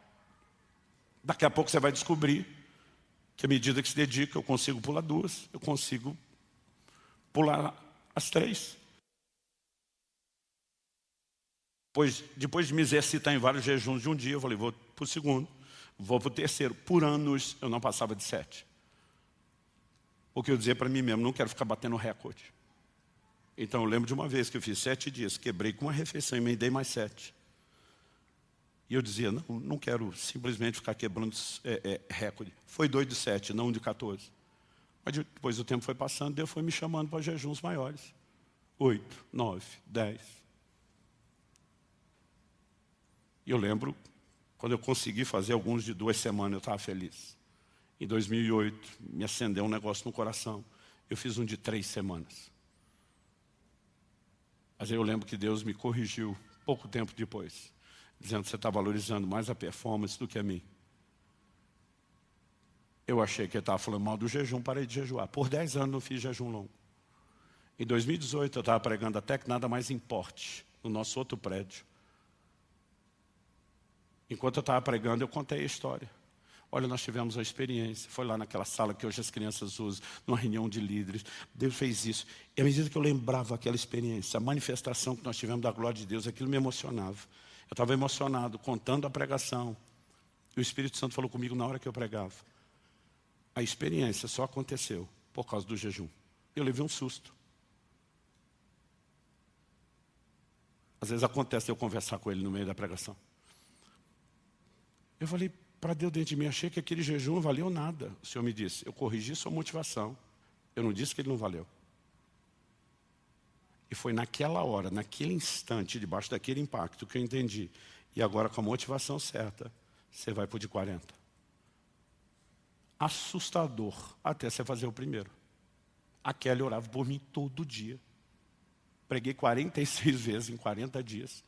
Daqui a pouco você vai descobrir que à medida que se dedica, eu consigo pular 2, eu consigo pular as 3. Depois de me exercitar em vários jejuns de 1 dia, eu falei, vou para o segundo. Vou para o terceiro. Por anos eu não passava de 7. Porque eu dizia para mim mesmo, não quero ficar batendo recorde. Então eu lembro de uma vez que eu fiz 7 dias, quebrei com uma refeição, emendei mais 7. E eu dizia, não quero simplesmente ficar quebrando recorde. Foi 2 de 7, não de 14. Mas depois o tempo foi passando, Deus foi me chamando para jejuns maiores. 8, 9, 10. E eu lembro, quando eu consegui fazer alguns de 2 semanas, eu estava feliz. Em 2008, me acendeu um negócio no coração. Eu fiz um de 3 semanas. Mas aí eu lembro que Deus me corrigiu pouco tempo depois, dizendo que você está valorizando mais a performance do que a mim. Eu achei que ele estava falando mal do jejum, parei de jejuar. Por 10 anos não fiz jejum longo. Em 2018 eu estava pregando até que nada mais importe, no nosso outro prédio. Enquanto eu estava pregando, eu contei a história. Olha, nós tivemos uma experiência, foi lá naquela sala que hoje as crianças usam, numa reunião de líderes. Deus fez isso. E à medida que eu lembrava aquela experiência, a manifestação que nós tivemos da glória de Deus, aquilo me emocionava. Eu estava emocionado, contando a pregação. E o Espírito Santo falou comigo na hora que eu pregava. A experiência só aconteceu por causa do jejum. Eu levei um susto. Às vezes acontece eu conversar com ele no meio da pregação. Eu falei para Deus dentro de mim, achei que aquele jejum não valeu nada. O Senhor me disse, eu corrigi sua motivação. Eu não disse que ele não valeu. E foi naquela hora, naquele instante, debaixo daquele impacto que eu entendi. E agora com a motivação certa, você vai para o de 40. Assustador, até você fazer o primeiro. A Kelly orava por mim todo dia. Preguei 46 vezes em 40 dias.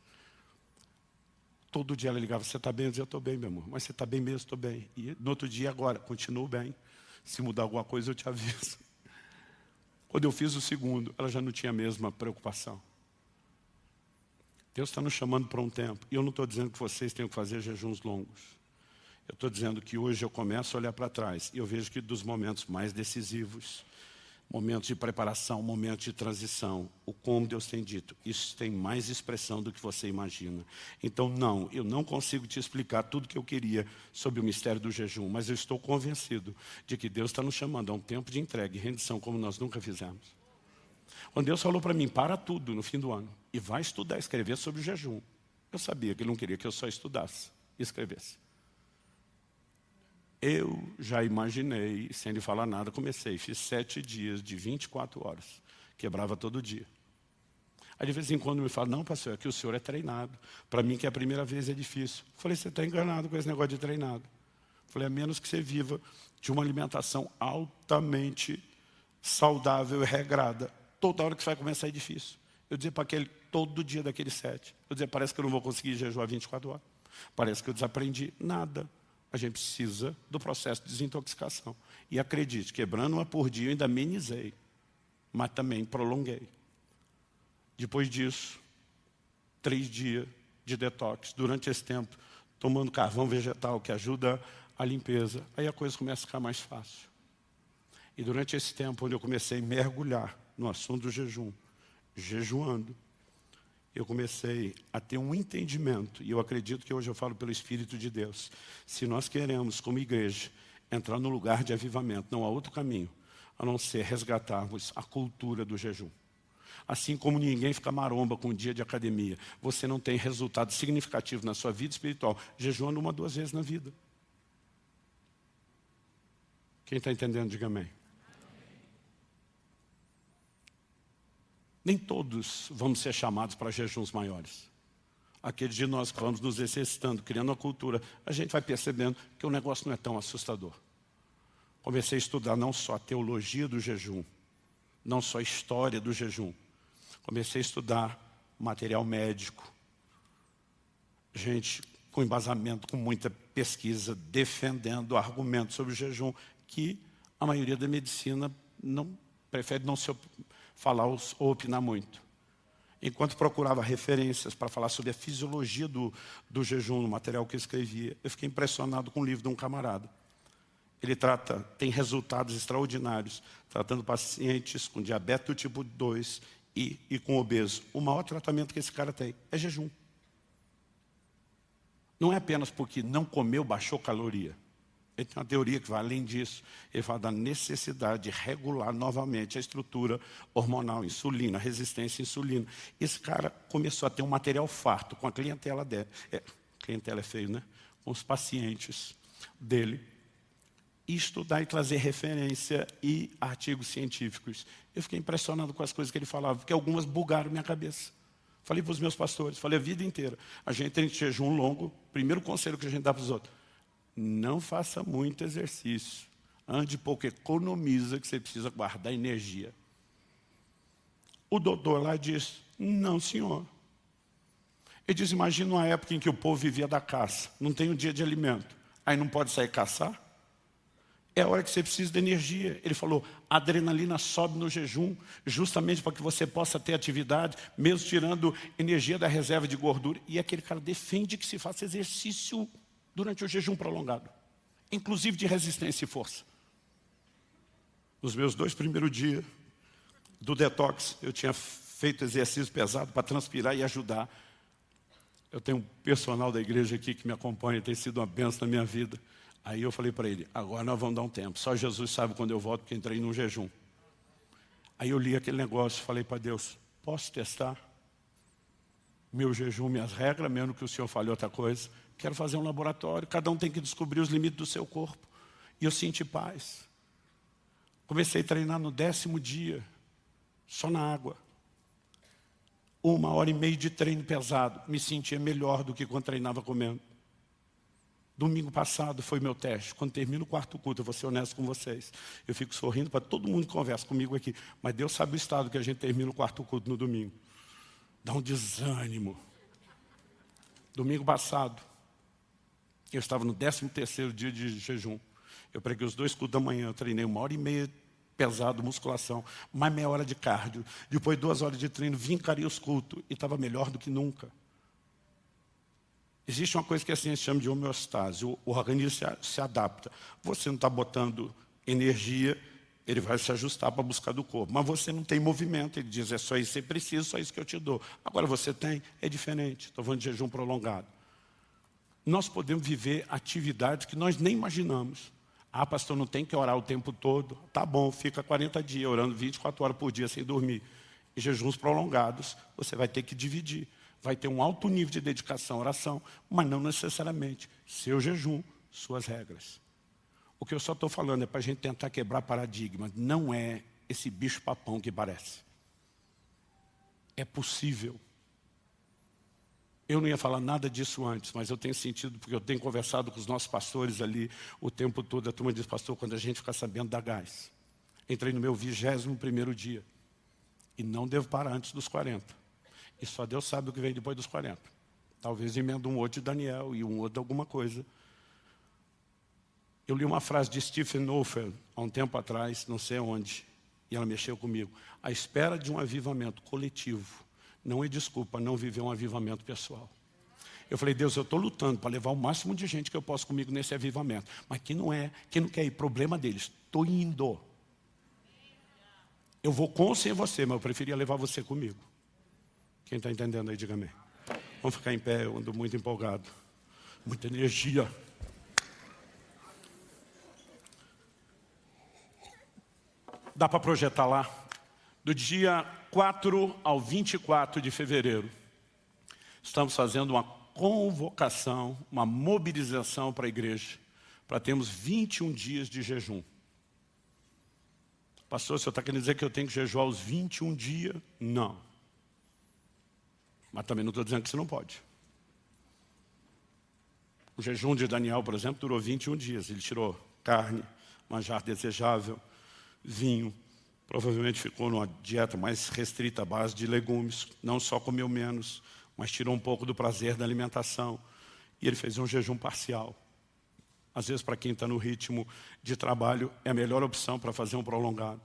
Todo dia ela ligava, você está bem? Eu dizia, eu estou bem, meu amor. Mas você está bem mesmo? Estou bem. E no outro dia, agora, continuo bem. Se mudar alguma coisa, eu te aviso. Quando eu fiz o segundo, ela já não tinha a mesma preocupação. Deus está nos chamando para um tempo. E eu não estou dizendo que vocês tenham que fazer jejuns longos. Eu estou dizendo que hoje eu começo a olhar para trás. E eu vejo que dos momentos mais decisivos, momentos de preparação, momentos de transição, o como Deus tem dito, isso tem mais expressão do que você imagina. Então não, eu não consigo te explicar tudo o que eu queria sobre o mistério do jejum, mas eu estou convencido de que Deus está nos chamando a um tempo de entrega e rendição como nós nunca fizemos. Quando Deus falou para mim, para tudo no fim do ano e vai estudar, escrever sobre o jejum, eu sabia que Ele não queria que eu só estudasse e escrevesse. Eu já imaginei, sem lhe falar nada, comecei, fiz 7 dias de 24 horas, quebrava todo dia. Aí de vez em quando me fala, não pastor, é que o senhor é treinado, para mim que é a primeira vez é difícil. Eu falei, você está enganado com esse negócio de treinado. Eu falei, a menos que você viva de uma alimentação altamente saudável e regrada, toda hora que você vai começar é difícil. Eu dizia para aquele, todo dia daqueles 7, eu dizia, parece que eu não vou conseguir jejuar 24 horas, parece que eu desaprendi nada. A gente precisa do processo de desintoxicação. E acredite, quebrando uma por dia, eu ainda amenizei, mas também prolonguei. Depois disso, 3 dias de detox. Durante esse tempo, tomando carvão vegetal, que ajuda a limpeza. Aí a coisa começa a ficar mais fácil. E durante esse tempo, onde eu comecei a mergulhar no assunto do jejum, jejuando, eu comecei a ter um entendimento, e eu acredito que hoje eu falo pelo Espírito de Deus. Se nós queremos, como igreja, entrar no lugar de avivamento, não há outro caminho, a não ser resgatarmos a cultura do jejum. Assim como ninguém fica maromba com um dia de academia, você não tem resultado significativo na sua vida espiritual, jejuando 1 ou 2 vezes na vida. Quem está entendendo, diga amém. Nem todos vamos ser chamados para jejuns maiores. Aqueles de nós que vamos nos exercitando, criando a cultura, a gente vai percebendo que o negócio não é tão assustador. Comecei a estudar não só a teologia do jejum, não só a história do jejum. Comecei a estudar material médico. Gente com embasamento, com muita pesquisa, defendendo argumentos sobre o jejum, que a maioria da medicina prefere não se falar ou opinar muito. Enquanto procurava referências para falar sobre a fisiologia do jejum, no material que eu escrevia, eu fiquei impressionado com o livro de um camarada. Ele tem resultados extraordinários, tratando pacientes com diabetes do tipo 2 e com obeso. O maior tratamento que esse cara tem é jejum. Não é apenas porque não comeu, baixou caloria. Ele tem uma teoria que vai além disso. Ele fala da necessidade de regular novamente a estrutura hormonal, insulina, resistência à insulina. Esse cara começou a ter um material farto com a clientela dele. Clientela é feio, né? Com os pacientes dele. E estudar e trazer referência e artigos científicos. Eu fiquei impressionado com as coisas que ele falava, porque algumas bugaram minha cabeça. Falei para os meus pastores, falei a vida inteira. A gente tem jejum longo, primeiro conselho que a gente dá para os outros. Não faça muito exercício. Ande pouco, economiza, que você precisa guardar energia. O doutor lá diz, não, senhor. Ele diz, imagina uma época em que o povo vivia da caça. Não tem um dia de alimento. Aí não pode sair caçar? É a hora que você precisa de energia. Ele falou, a adrenalina sobe no jejum, justamente para que você possa ter atividade, mesmo tirando energia da reserva de gordura. E aquele cara defende que se faça exercício durante o jejum prolongado, inclusive de resistência e força. Nos meus 2 primeiros dias do detox, eu tinha feito exercício pesado para transpirar e ajudar. Eu tenho um personal da igreja aqui que me acompanha, tem sido uma bênção na minha vida. Aí eu falei para ele, agora nós vamos dar um tempo. Só Jesus sabe quando eu volto, porque entrei num jejum. Aí eu li aquele negócio, falei para Deus, posso testar meu jejum, minhas regras, mesmo que o Senhor fale outra coisa? Quero fazer um laboratório, cada um tem que descobrir os limites do seu corpo. E eu senti paz. Comecei a treinar no 10º dia, só na água. 1h30 de treino pesado. Me sentia melhor do que quando treinava comendo. Domingo passado foi meu teste. Quando termino o 4º culto, eu vou ser honesto com vocês. Eu fico sorrindo para todo mundo que conversa comigo aqui. Mas Deus sabe o estado que a gente termina o 4º culto no domingo. Dá um desânimo. Domingo passado, eu estava no 13º dia de jejum. Eu preguei os 2 cultos da manhã, eu treinei 1h30 pesado, musculação, mais meia hora de cardio. Depois 2 horas de treino, vim encarar os cultos e estava melhor do que nunca. Existe uma coisa que a ciência chama de homeostase, o organismo se adapta. Você não está botando energia, ele vai se ajustar para buscar do corpo. Mas você não tem movimento, ele diz, é só isso que você precisa, só isso que eu te dou. Agora você tem, é diferente, estou falando de jejum prolongado. Nós podemos viver atividades que nós nem imaginamos. Ah, pastor, não tem que orar o tempo todo. Tá bom, fica 40 dias orando 24 horas por dia sem dormir. Em jejuns prolongados, você vai ter que dividir. Vai ter um alto nível de dedicação à oração, mas não necessariamente seu jejum, suas regras. O que eu só estou falando é para a gente tentar quebrar paradigmas. Não é esse bicho papão que parece. É possível. Eu não ia falar nada disso antes, mas eu tenho sentido, porque eu tenho conversado com os nossos pastores ali o tempo todo. A turma diz, pastor, quando a gente ficar sabendo dá gás. Entrei no meu 21º dia. E não devo parar antes dos 40. E só Deus sabe o que vem depois dos 40. Talvez emenda um outro de Daniel e um outro de alguma coisa. Eu li uma frase de Stephen Olfer há um tempo atrás, não sei onde, e ela mexeu comigo. A espera de um avivamento coletivo não é desculpa não viver um avivamento pessoal. Eu falei, Deus, eu estou lutando para levar o máximo de gente que eu posso comigo nesse avivamento. Mas quem não quer ir, problema deles. Estou indo. Eu vou com ou sem você, mas eu preferia levar você comigo. Quem está entendendo aí, diga amém. Vamos ficar em pé, eu ando muito empolgado. Muita energia. Dá para projetar lá? Do dia 4 ao 24 de fevereiro, estamos fazendo uma convocação, uma mobilização para a igreja, para termos 21 dias de jejum. Pastor, o senhor está querendo dizer que eu tenho que jejuar os 21 dias? Não. Mas também não estou dizendo que você não pode. O jejum de Daniel, por exemplo, durou 21 dias. Ele tirou carne, manjar desejável, vinho. Provavelmente ficou numa dieta mais restrita à base de legumes. Não só comeu menos, mas tirou um pouco do prazer da alimentação. E ele fez um jejum parcial. Às vezes, para quem está no ritmo de trabalho, é a melhor opção para fazer um prolongado.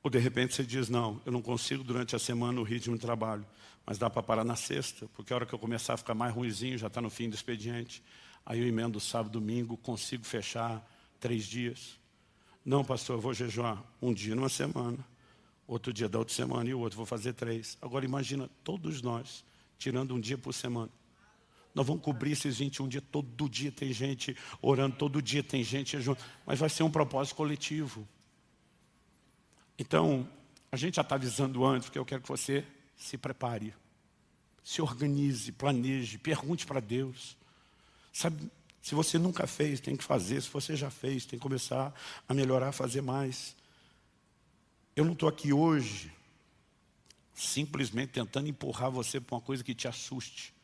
Ou de repente você diz, não, eu não consigo durante a semana o ritmo de trabalho, mas dá para parar na sexta, porque a hora que eu começar a ficar mais ruinzinho, já está no fim do expediente, aí eu emendo sábado, domingo, consigo fechar 3 dias. Não, pastor, eu vou jejuar um dia numa semana, outro dia da outra semana e o outro, vou fazer 3. Agora imagina todos nós, tirando um dia por semana. Nós vamos cobrir esses 21 dias, todo dia tem gente orando, todo dia tem gente jejuando, mas vai ser um propósito coletivo. Então, a gente já está avisando antes, porque eu quero que você se prepare, se organize, planeje, pergunte para Deus. Sabe, se você nunca fez, tem que fazer. Se você já fez, tem que começar a melhorar, a fazer mais. Eu não estou aqui hoje simplesmente tentando empurrar você para uma coisa que te assuste.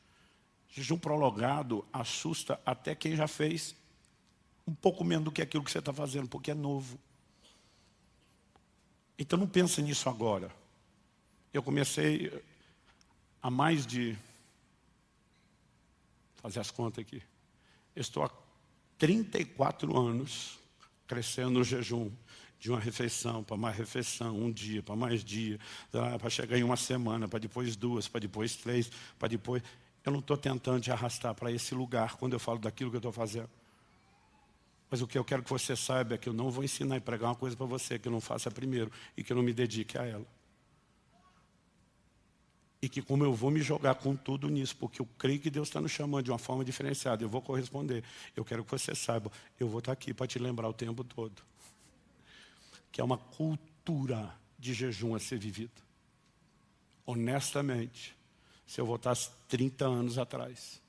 Jejum prolongado assusta até quem já fez um pouco menos do que aquilo que você está fazendo, porque é novo. Então não pensa nisso agora. Eu comecei há mais de... fazer as contas aqui. Eu estou há 34 anos crescendo no jejum, de uma refeição para mais refeição, um dia para mais dia, para chegar em uma semana, para depois 2, para depois 3, para depois... Eu não estou tentando te arrastar para esse lugar quando eu falo daquilo que eu estou fazendo. Mas o que eu quero que você saiba é que eu não vou ensinar e pregar uma coisa para você que eu não faça primeiro e que eu não me dedique a ela. E que como eu vou me jogar com tudo nisso, porque eu creio que Deus está nos chamando de uma forma diferenciada, eu vou corresponder. Eu quero que você saiba, eu vou estar aqui para te lembrar o tempo todo. Que é uma cultura de jejum a ser vivida. Honestamente, se eu voltasse 30 anos atrás,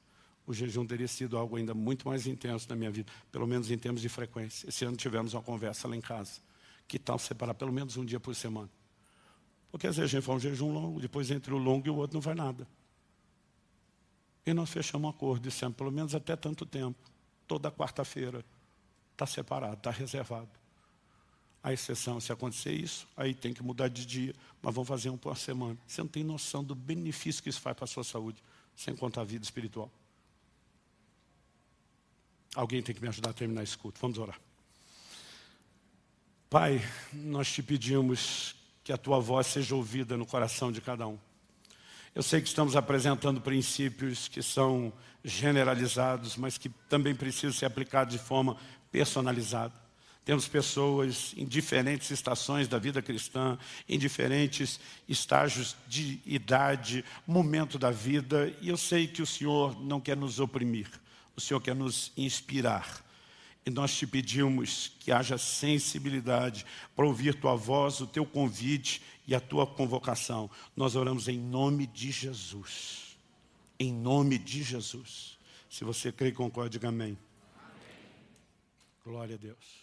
o jejum teria sido algo ainda muito mais intenso na minha vida, pelo menos em termos de frequência. Esse ano tivemos uma conversa lá em casa. Que tal separar pelo menos um dia por semana? Porque às vezes a gente faz um jejum longo, depois entre o longo e o outro não vai nada. E nós fechamos um acordo, dissemos, pelo menos até tanto tempo, toda quarta-feira, está separado, está reservado. A exceção, se acontecer isso, aí tem que mudar de dia, mas vamos fazer um por semana. Você não tem noção do benefício que isso faz para a sua saúde, sem contar a vida espiritual. Alguém tem que me ajudar a terminar esse culto. Vamos orar. Pai, nós te pedimos que a tua voz seja ouvida no coração de cada um. Eu sei que estamos apresentando princípios que são generalizados, mas que também precisam ser aplicados de forma personalizada. Temos pessoas em diferentes estações da vida cristã, em diferentes estágios de idade, momento da vida, e eu sei que o Senhor não quer nos oprimir, o Senhor quer nos inspirar. E nós te pedimos que haja sensibilidade para ouvir tua voz, o teu convite e a tua convocação. Nós oramos em nome de Jesus. Em nome de Jesus. Se você crê e concorda, diga amém. Glória a Deus.